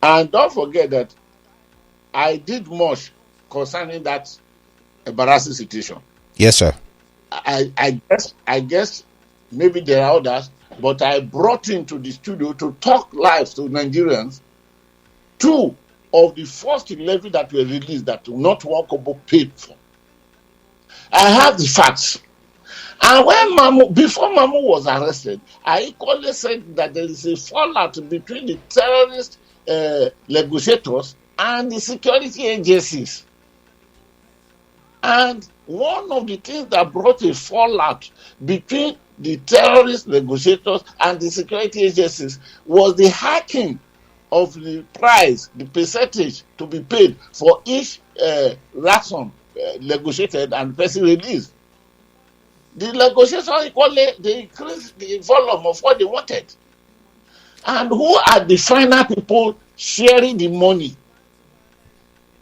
And don't forget that I did much concerning that embarrassing situation. Yes, sir. I guess maybe there are others, but I brought him to the studio to talk live to Nigerians. 2 of the first 11 that were released that not one kobo paid for. I have the facts. And before Mamu was arrested, I equally said that there is a fallout between the terrorist negotiators and the security agencies. And one of the things that brought a fallout between the terrorist negotiators and the security agencies was the hacking of the price, the percentage to be paid for each ransom negotiated and person released. The negotiation equally, they increased the volume of what they wanted. And who are the final people sharing the money?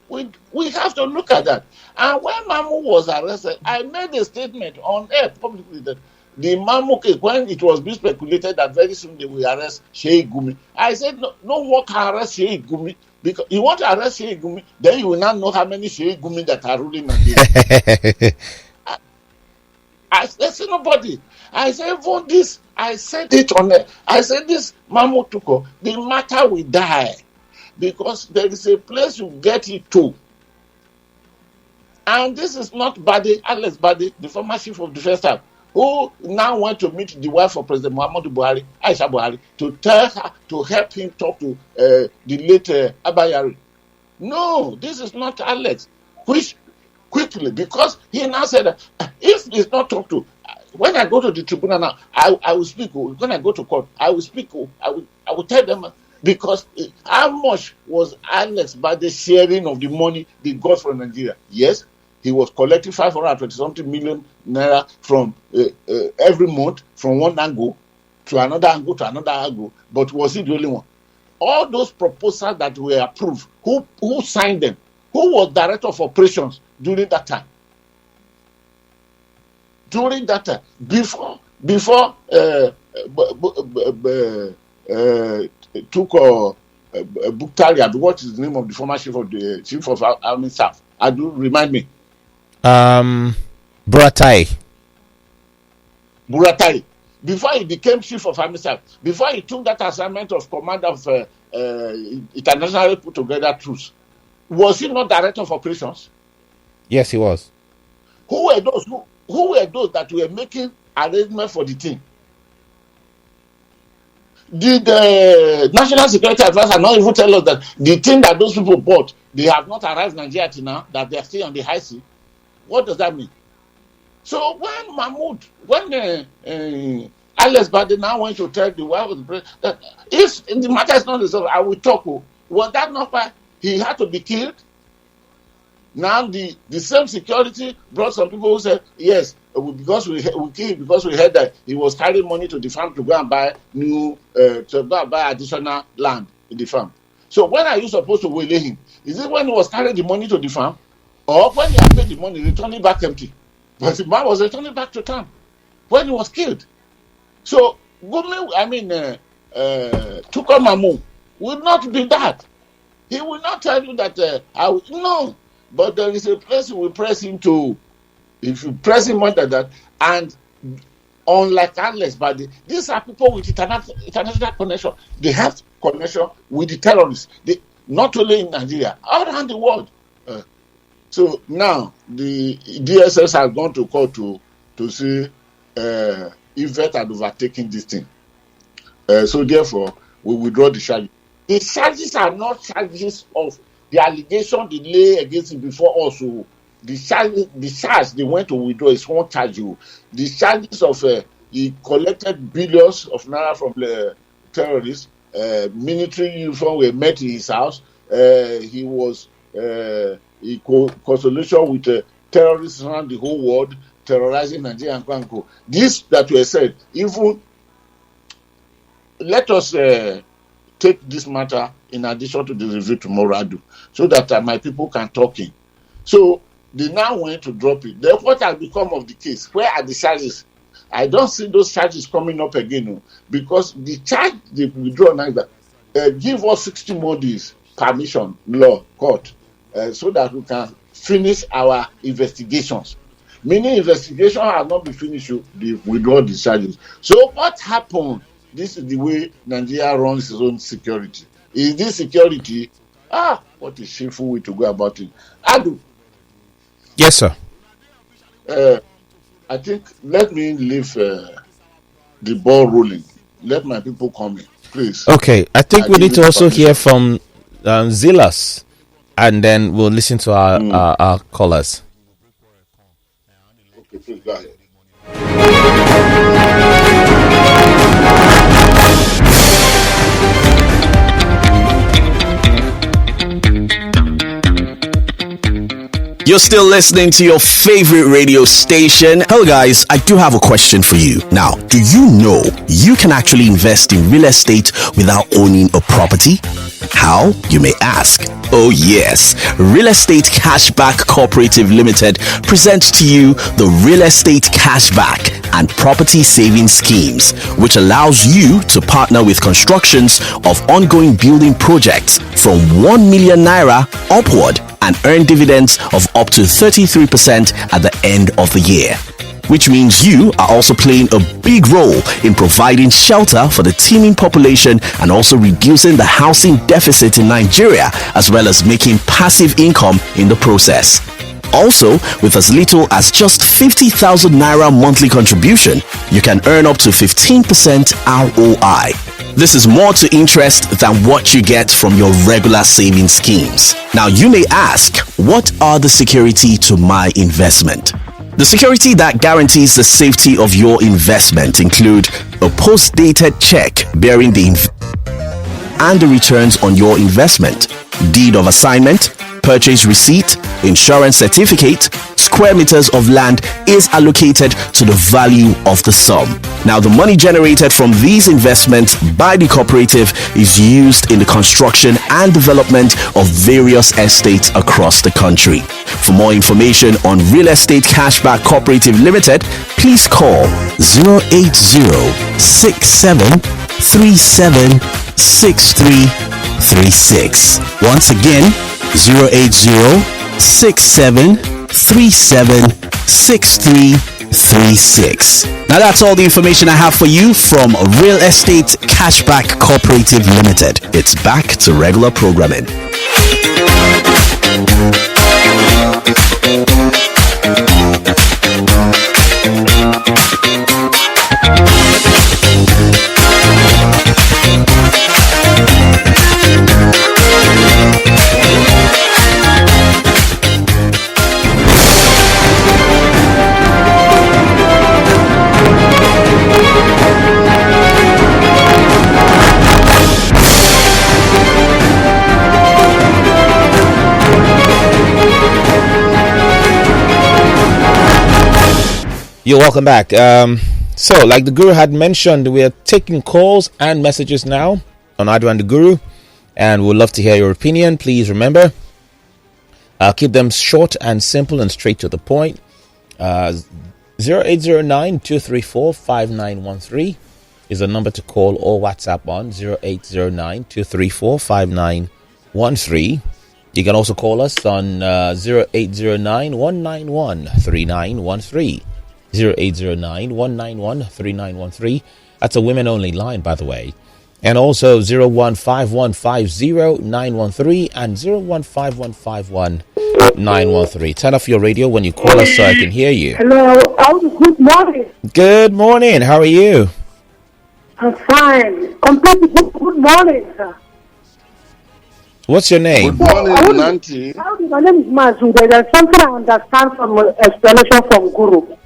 We have to look at that. And when Mamu was arrested, I made a statement on air publicly that the Mamu case, when it was being speculated that very soon they will arrest Sheikh Gumi, I said, no one can arrest Sheikh Gumi, because you want to arrest Sheikh Gumi, then you will not know how many Sheikh Gumi that are ruling Nigeria. I said, nobody. I said, even this, I said it on air. I said, this Mamu Tukur, the matter will die, because there is a place you get it to. And this is not Alex Bade, the former chief of defense staff, who now went to meet the wife of President Muhammadu Buhari, Aisha Buhari, to tell her to help him talk to the late Abayari. No, this is not Alex. Which quickly, because he now said that if he's not talked to, when I go to the tribunal now, I will speak. When I go to court, I will speak. I will tell them, because how much was Alex Bade sharing of the money they got from Nigeria? Yes, he was collecting 520-something million naira from every month from one angle to another angle to another angle. But was he the only one? All those proposals that were approved, who signed them? Who was director of operations during that time? During that time, before Tukur Buktaria, what is the name of the former chief of army staff? Remind me. Buratai. Before he became chief of army staff, before he took that assignment of command of internationally put together troops, was he not director of operations? Yes, he was. Who were those that were making arrangements for the team? Did the National Security Advisor not even tell us that the thing that those people bought, they have not arrived in Nigeria till now, that they are still on the high sea? What does that mean? So when Alex Bade now went to tell the wife of the president that if the matter is not resolved, I will talk. Was that not why he had to be killed? Now the same security brought some people who said, yes, because we killed because we heard that he was carrying money to the farm to go and buy additional land in the farm. So when are you supposed to waylay him? Is it when he was carrying the money to the farm, or when he had paid the money, returning back empty? But the man was returning back to town when he was killed. So Tukur Mamu will not do that. He will not tell you that no. But there is a place you will press him to. If you press him under that, and unlike Alleges, but these are people with international connection. They have connection with the terrorists. Not only in Nigeria, all around the world. So now the DSS has gone to court to see if vet had overtaken this thing. So therefore, we withdraw the charges. The charges are not charges of the allegation they lay against him before us. So the charge they went to withdraw is one charge. The charges of he collected billions of naira from the terrorists. Military uniform were met in his house. He was in consolation with terrorists around the whole world, terrorizing Nigeria and Kwanko. This that were said, even let us take this matter in addition to the review tomorrow, so that my people can talk in. So they now went to drop it. Then what has become of the case? Where are the charges? I don't see those charges coming up again, because the charge they withdraw now is that give us 60 more days permission, law, court, so that we can finish our investigations. Meaning investigation has not been finished, they withdraw the charges. So what happened? This is the way Nigeria runs its own security. Is this security? What a shameful way to go about it. Adu. Yes, sir. I think let me leave the ball rolling. Let my people come in, please. Okay, I think we need to also hear from Zilas, and then we'll listen to our callers. Okay, please go ahead. You're still listening to your favorite radio station. Hello guys, I do have a question for you. Now, do you know you can actually invest in real estate without owning a property? How, you may ask? Oh yes, Real Estate Cashback Cooperative Limited presents to you the Real Estate Cashback and Property Saving Schemes, which allows you to partner with constructions of ongoing building projects from 1 million naira upward and earn dividends of up to 33% at the end of the year. Which means you are also playing a big role in providing shelter for the teeming population and also reducing the housing deficit in Nigeria, as well as making passive income in the process. Also, with as little as just 50,000 naira monthly contribution, you can earn up to 15% ROI. This is more to interest than what you get from your regular saving schemes. Now, you may ask, what are the security to my investment? The security that guarantees the safety of your investment include a post-dated check bearing the and the returns on your investment, deed of assignment, purchase receipt, insurance certificate, square meters of land is allocated to the value of the sum. Now, the money generated from these investments by the cooperative is used in the construction and development of various estates across the country. For more information on Real Estate Cashback Cooperative Limited, please call 080-6737-6336. Once again, 080-6737-6336. Now that's all the information I have for you from Real Estate Cashback Cooperative Limited. It's back to regular programming. You're welcome back. So, like the Guru had mentioned, we are taking calls and messages now on Adu and the Guru, and we'd love to hear your opinion. Please remember, keep them short and simple and straight to the point. 0809-234-5913 is the number to call or WhatsApp on. 0809-234-5913. You can also call us on 0809-191-3913. 0809-191-3913. That's a women-only line, by the way. And also 015150913 and 015151913. Turn off your radio when you call us so I can hear you. Hello. Good morning. Good morning. How are you? I'm fine. Completely good morning, sir. What's your name? Good morning, Nancy. My name is Mazu. There's something I understand from explanation from Guru.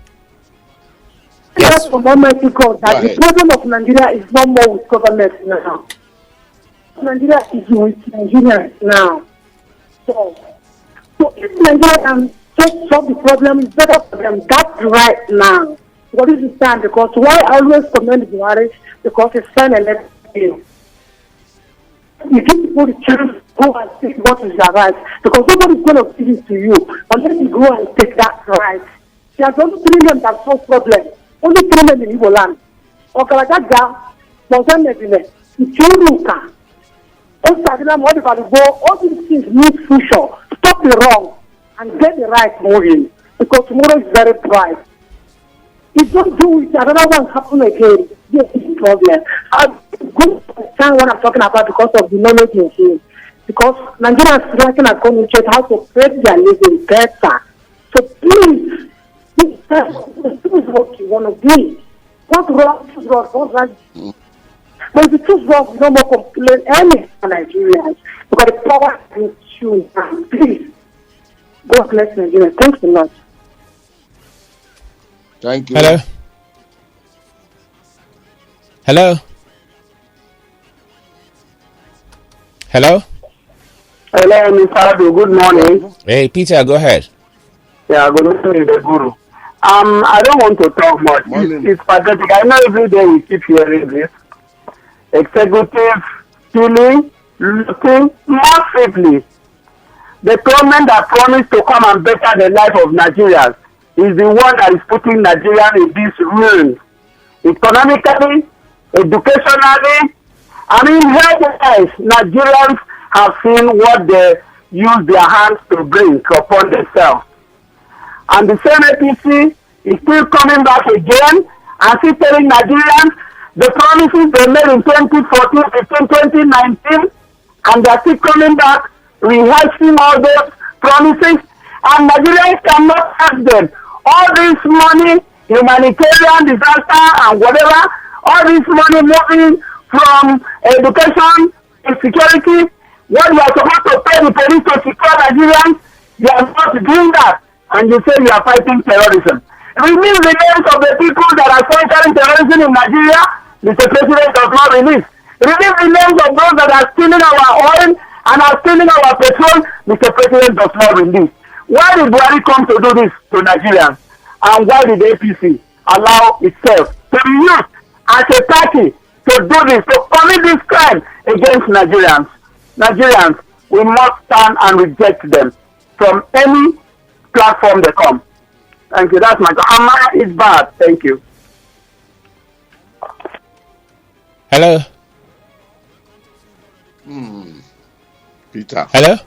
Yes. From Almighty God, that the problem of Nigeria is no more with government now. Nigeria is with Nigerians now. So if Nigeria can just solve the problem, it's better for them. That's right now. What is the stand? Because why I always commend Buhari? Because it's an elected bill. You give people the chance to go and take what is their right. Because nobody's going to give it to you unless you go and take that right. There's only 3 million that solve problems. Only 3 million in Igbo land. Okalajaja, Mozambique, Ichuruka, all these things need future. Stop the wrong and get the right moving. Because tomorrow is very bright. If you don't do it, another one happen again. Yes, it's a problem. I'm going to understand what I'm talking about because of the knowledge in here. Because Nigerians are going to check how to create their living better. So please, this is what you want to be. What's wrong? What's right? But if it is wrong, we don't more complain any for Nigerians. Because the power is you. Please, God bless Nigeria. Thanks a lot. Thank you. Hello? Hello? Hello? Hello, Mr. Fadah. Good morning. Hey, Peter, go ahead. Yeah, good morning, the Guru. I don't want to talk much. It's pathetic. I know every day we keep hearing this. Executive stealing, looting massively. The government that promised to come and better the life of Nigerians is the one that is putting Nigeria in this ruin. Economically, educationally, health-wise, Nigerians have seen what they use their hands to bring upon themselves. And the same APC is still coming back again and still telling Nigerians the promises they made in 2014, 15, 2019, and they're still coming back, rehearsing all those promises, and Nigerians cannot ask them. All this money, humanitarian disaster and whatever, all this money moving from education to security, what you are supposed to pay the police to secure Nigerians, you are not doing that, and you say you are fighting terrorism. Release the names of the people that are sponsoring terrorism in Nigeria, Mr. President does not release. Release the names of those that are stealing our oil and are stealing our petrol, Mr. President does not release. Why did Buhari come to do this to Nigerians? And why did the APC allow itself to be used as a party to do this, to commit this crime against Nigerians? Nigerians, we must stand and reject them from any platform they come. Thank you. That's my Amma is bad. Thank you. Hello? Peter. Hello?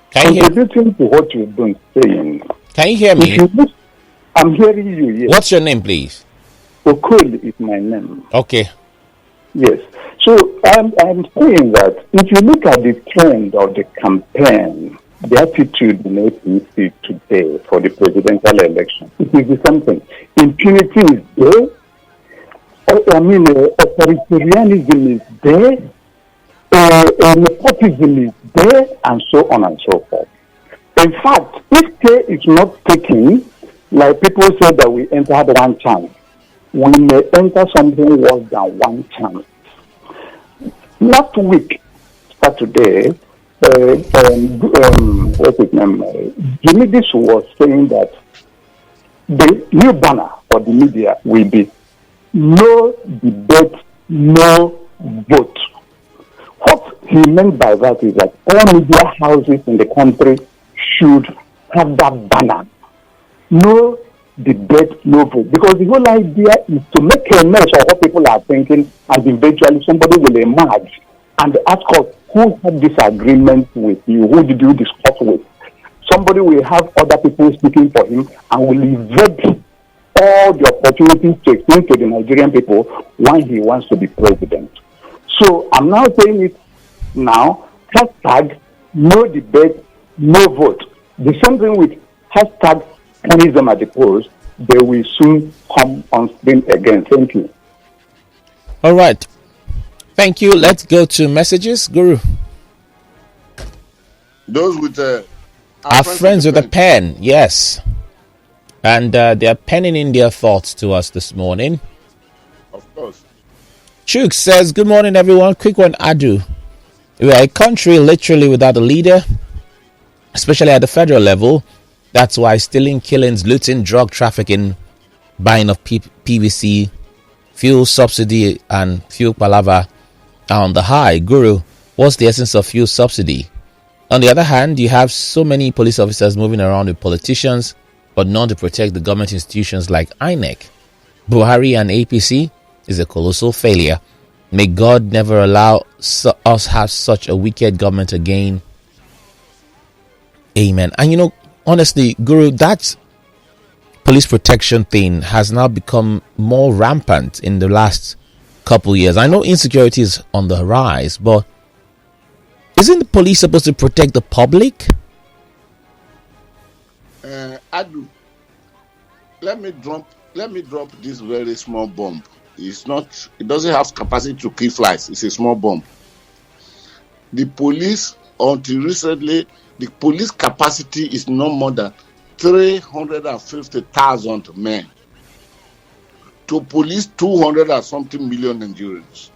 Can you hear? Contributing to what you've been saying. Can you hear me? I'm hearing you, yes. What's your name, please? Okul is my name. Okay. Yes. So I'm saying that if you look at the trend of the campaign, the attitude in APC today for the presidential election, it is something. Impunity is there. Authoritarianism is there. Nepotism is there, and so on and so forth. In fact, if care is not taken, like people say that we entered one chance, we may enter something worse than one chance. Last week, Saturday, what's his name? Jimmy Dish was saying that the new banner for the media will be no debate, no vote. What he meant by that is that all media houses in the country should have that banner. No debate, no vote. Because the whole idea is to make a mess of what people are thinking, and eventually somebody will emerge and ask us, who had this agreement with you? Who did you discuss with? Somebody will have other people speaking for him and will evade all the opportunities to explain to the Nigerian people why he wants to be president. So I'm now saying it now, hashtag no debate, no vote. The same thing with hashtag panism at the polls. They will soon come on screen again. Thank you. All right. Thank you. Let's go to messages. Guru. Those with our friends with a pen. Yes. And they are penning in their thoughts to us this morning. Of course. Chuk says, good morning, everyone. Quick one, Adu. We are a country literally without a leader, especially at the federal level. That's why stealing, killings, looting, drug trafficking, buying of PVC, fuel subsidy, and fuel palava are on the high. Guru, what's the essence of fuel subsidy? On the other hand, you have so many police officers moving around with politicians, but none to protect the government institutions like INEC. Buhari and APC is a colossal failure. May God never allow us have such a wicked government again. Amen. And honestly, Guru, that police protection thing has now become more rampant in the last couple years. I know insecurity is on the rise, but isn't the police supposed to protect the public? Adu, let me drop this very small bomb. It doesn't have capacity to kill flies. It's a small bomb. The police, until recently, the police capacity is no more than 350,000 men to police 200 and something million Nigerians.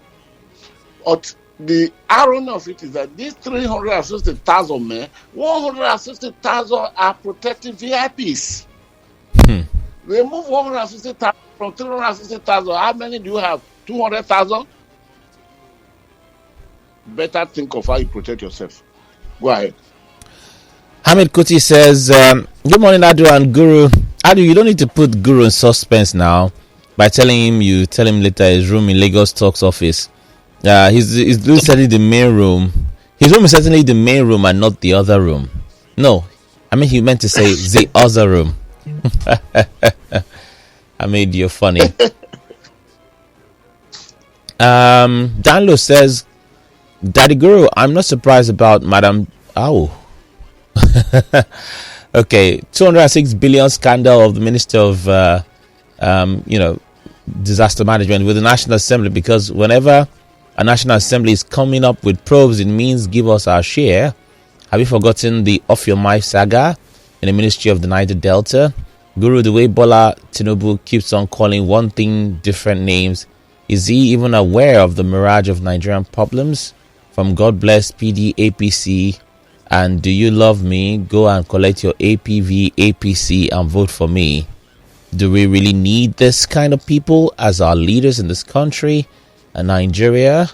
But the irony of it is that these 360,000 men, 160,000 are protecting VIPs. Remove 160,000 from 360,000. How many do you have? 200,000? Better think of how you protect yourself. Go ahead. Ahmed Kuti says, good morning, Adu and Guru. Adu, you don't need to put Guru in suspense now by telling him tell him later his room in Lagos Talks office. He's certainly the main room. His room is certainly the main room and not the other room. No, I mean he meant to say the other room. I made you funny. Danlo says, Daddy Guru, I'm not surprised about Madam. Okay, 206 billion scandal of the Minister of disaster management with the National Assembly, because whenever a National Assembly is coming up with probes, it means give us our share. Have you forgotten the Off Your Mind saga in the Ministry of the Niger Delta? Guru, the way Bola Tinubu keeps on calling one thing different names, is he even aware of the mirage of Nigerian problems? From God Bless PD APC and Do You Love Me? Go and collect your APV APC and vote for me. Do we really need this kind of people as our leaders in this country and Nigeria?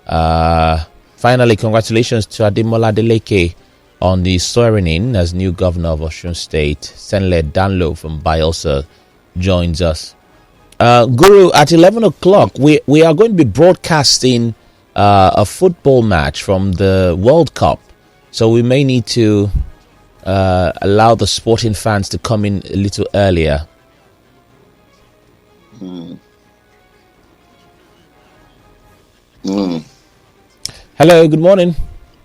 Finally, congratulations to Ademola Adeleke on the swearing in as new governor of Osun State. Senle Danlo from Bielsa joins us. Guru, at 11 o'clock, we are going to be broadcasting a football match from the World Cup. So we may need to allow the sporting fans to come in a little earlier. Hello, good morning.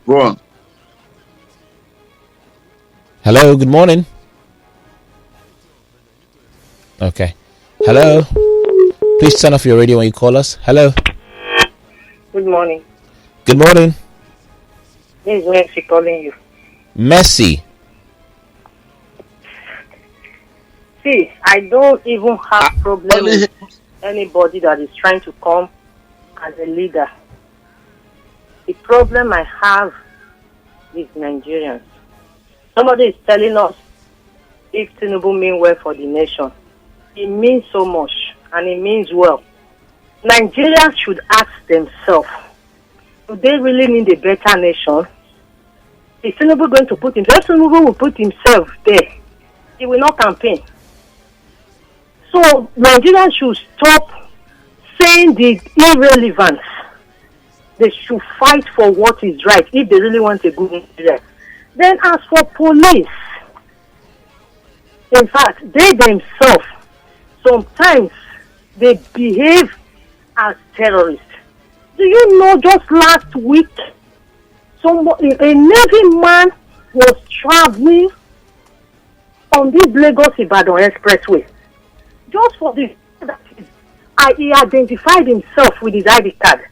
Go on. Hello, good morning. Okay. Hello. Please turn off your radio when you call us. Hello. Good morning. Good morning. This is Mercy calling you. Mercy. See, I don't even have problem with anybody that is trying to come as a leader. The problem I have is Nigerians. Somebody is telling us if Tinubu means well for the nation. It means so much, and it means well. Nigerians should ask themselves, do they really need a better nation? Is Tinubu going to put himself? If Tinubu will put himself there, he will not campaign. So Nigerians should stop saying the irrelevance. They should fight for what is right if they really want a good Nigeria. Then as for police, in fact, they themselves, sometimes they behave as terrorists. Do you know just last week, a Navy man was traveling on this Lagos-Ibadan expressway. Just for this, he identified himself with his ID card.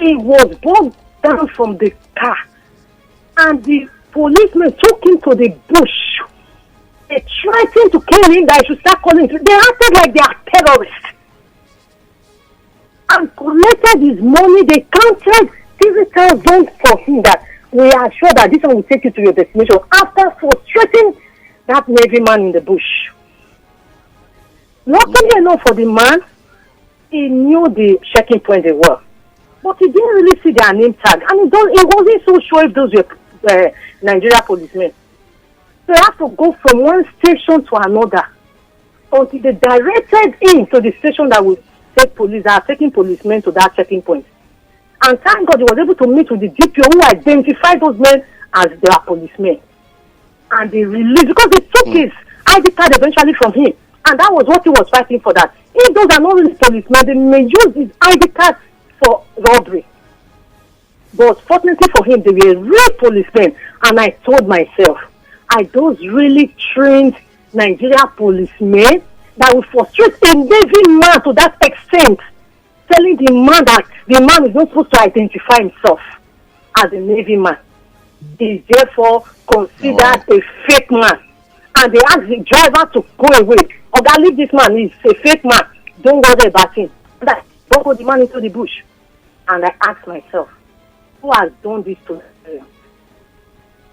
He was brought down from the car, and the policemen took him to the bush. They threatened to kill him, that he should start calling. They acted like they are terrorists and collected his money. They counted physical zones for him, that we are sure that this one will take you to your destination, after frustrating that Navy man in the bush. Luckily enough for the man, he knew the checking point they were, but he didn't really see their name tag, and he wasn't so sure if those were Nigeria policemen. So they have to go from one station to another until they directed him to the station that will take police, that are taking policemen to that checking point. And thank God he was able to meet with the DPO, who identified those men as their policemen. And they released, because they took his ID card eventually from him. And that was what he was fighting for, that if those are not really policemen, they may use his ID card for robbery. But fortunately for him, they were real policemen. And I told myself, are those really trained Nigeria policemen that will frustrate a Navy man to that extent, telling the man that the man is not supposed to identify himself as a Navy man? He is therefore considered a fake man. And they asked the driver to go away. Or that leave this man, he's a fake man. Don't worry about him. Don't go the man into the bush. And I asked myself, who has done this to Nigeria?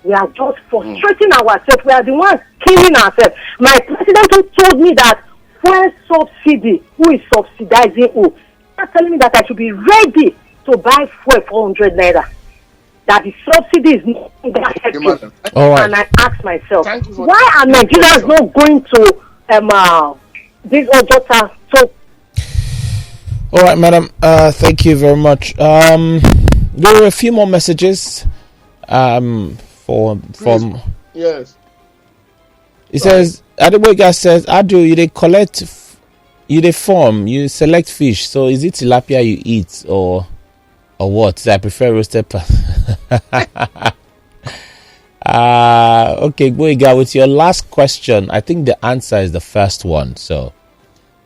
We are just frustrating ourselves. We are the ones killing ourselves. My president who told me that fuel subsidy, who is subsidizing who? They're telling me that I should be ready to buy fuel 400 naira. That the subsidy is not that helpful. Right. And I ask myself, why are Nigerians not going to this daughter? So, all right, madam. Thank you very much. There were a few more messages. From yes. It says Adeboyega says, Adu, you they collect, you they form, you select fish. So is it tilapia you eat or what? I prefer roasted okay, Boyega, with your last question, I think the answer is the first one. So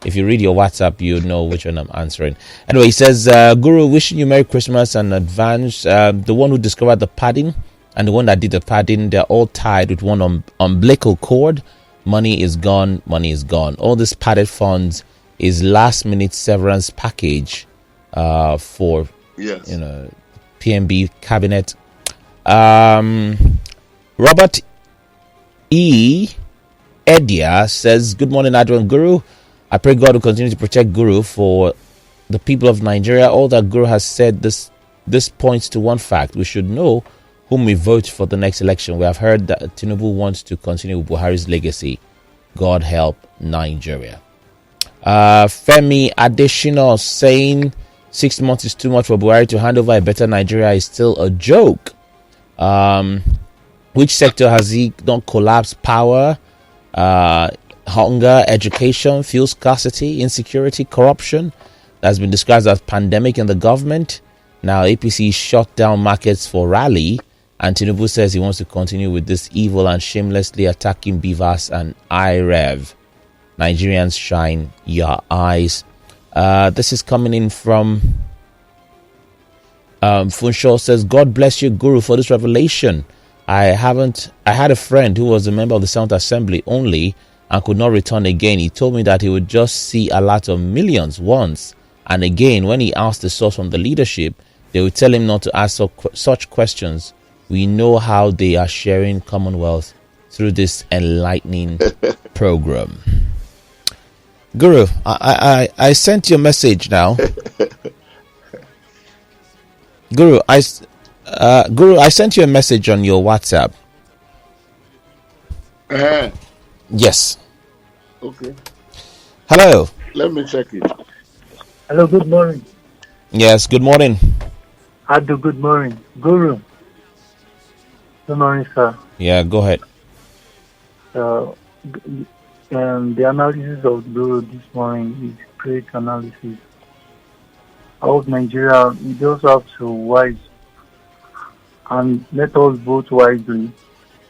if you read your WhatsApp, you know which one I'm answering. Anyway, he says, Guru, wishing you Merry Christmas and advance. The one who discovered the padding and the one that did the padding, they're all tied with one umbilical cord. Money is gone. Money is gone. All these padded funds is last minute severance package for PNB cabinet. Robert E. Edia says, good morning, Adrian Guru. I pray God will continue to protect Guru for the people of Nigeria. All that Guru has said, this points to one fact. We should know whom we vote for the next election. We have heard that Tinubu wants to continue with Buhari's legacy. God help Nigeria. Femi Adesina saying 6 months is too much for Buhari to hand over a better Nigeria is still a joke. Which sector has he not collapsed? Power, hunger, education, fuel scarcity, insecurity, corruption. That's been described as pandemic in the government. Now APC shut down markets for rally, and Tinubu says he wants to continue with this evil and shamelessly attacking BVAS and IREV. Nigerians, shine your eyes. This is coming in from Funshaw says, God bless you, Guru, for this revelation. I had a friend who was a member of the Senate Assembly only and could not return again. He told me that he would just see a lot of millions once and again. When he asked the source from the leadership, they would tell him not to ask such questions We know how they are sharing Commonwealth through this enlightening program. Guru, I sent you a message now. Guru, I sent you a message on your WhatsApp. Yes. Okay. Hello. Let me check it. Hello, good morning. Yes, good morning. Adu, good morning. Guru. Good morning, sir. Yeah, go ahead. The analysis of Guru this morning is great analysis. I hope Nigeria, we just have to wise and let us vote wisely.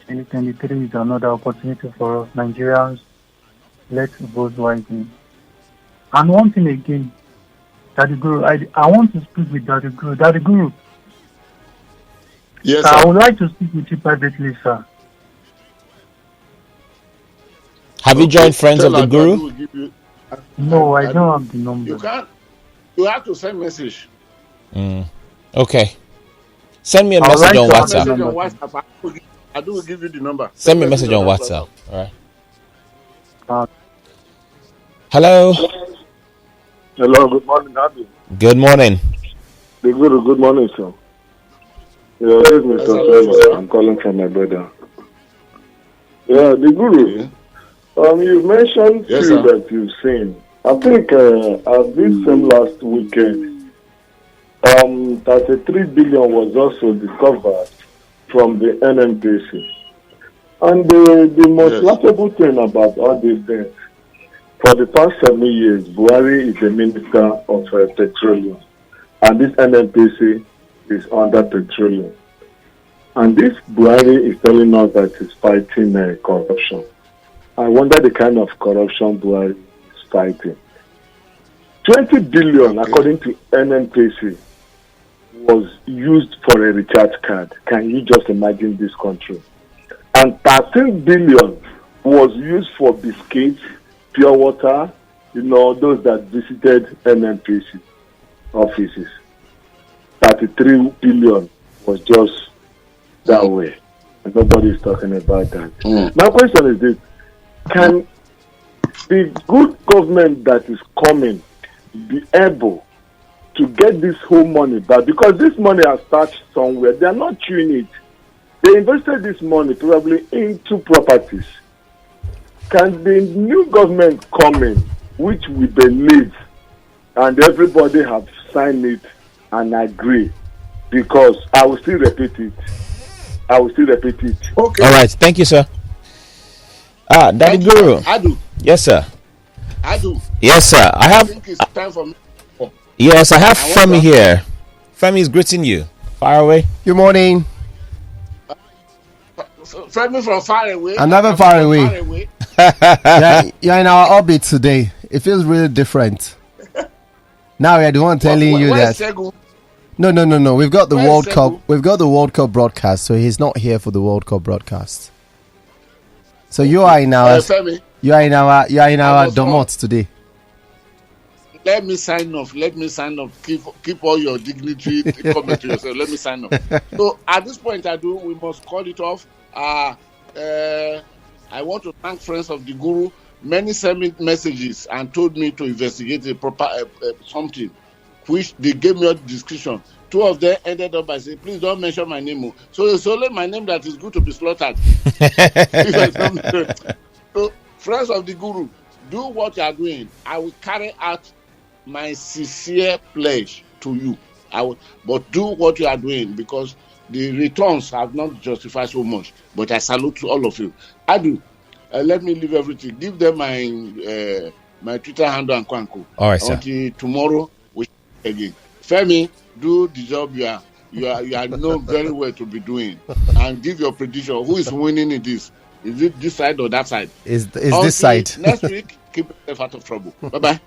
2023 is another opportunity for us Nigerians. Let's vote wisely. And one thing again, Daddy Guru, I want to speak with Daddy Guru. Daddy Guru. Yes, sir, sir. I would like to speak with you privately, sir. Have you joined Friends of the Guru? No, I don't have the number. You can't. You have to send message. Okay. Send me a message on WhatsApp. I do give you the number. Send me a message on WhatsApp. All right. Hello. Hello, good morning, Abby. Good morning. Good morning, sir. Yeah, this is Mr. Fadah. I'm calling from my brother. Yeah, the Guru. You've mentioned two that you've seen. I think at this same last weekend, 33 billion was also discovered from the NNPC. And the most laughable thing about all these things, for the past 7 years, Buhari is the Minister of Petroleum. And this NNPC is under petroleum. And this Buhari is telling us that he's fighting corruption. I wonder the kind of corruption Buhari is fighting. 20 billion, according to NNPC, was used for a recharge card. Can you just imagine this country? And 13 billion was used for biscuits, pure water, those that visited NNPC offices. 33 billion was just that way. And nobody is talking about that. My question is this. Can the good government that is coming be able to get this whole money back? Because this money has touched somewhere. They are not chewing it. They invested this money probably into properties. Can the new government come in, which we believe, and everybody have signed it and agree? Because I will still repeat it. Okay. All right. Thank you, sir. Daddy Guru. Adu. Yes, sir. Adu. Yes, sir. I think it's time for me. Yes, I have Femi here. Femi is greeting you. Far away. Good morning. Femi from far away. Another far away. You're in our orbit today. It feels really different. Now we're the one telling you that. No. We've got the World Cup. We've got the World Cup broadcast, so he's not here for the World Cup broadcast. So you are in our domot today. Let me sign off. Keep all your dignity. Comment to yourself. Let me sign off. So at this point, we must call it off. I want to thank Friends of the Guru. Many sent me messages and told me to investigate a proper something, which they gave me a description. Two of them ended up by saying, "Please don't mention my name." So it's only my name that is good to be slaughtered. So, Friends of the Guru, do what you are doing. I will carry out my sincere pledge to you. But do what you are doing, because the returns have not justified so much. But I salute to all of you. Adu, let me leave everything. Give them my Twitter handle and Kwanko. All right, sir. Until tomorrow, we again. Femi, do the job you are known very well to be doing, and give your prediction. Who is winning in this? Is it this side or that side? Is this side? Next week, keep yourself out of trouble. Bye bye.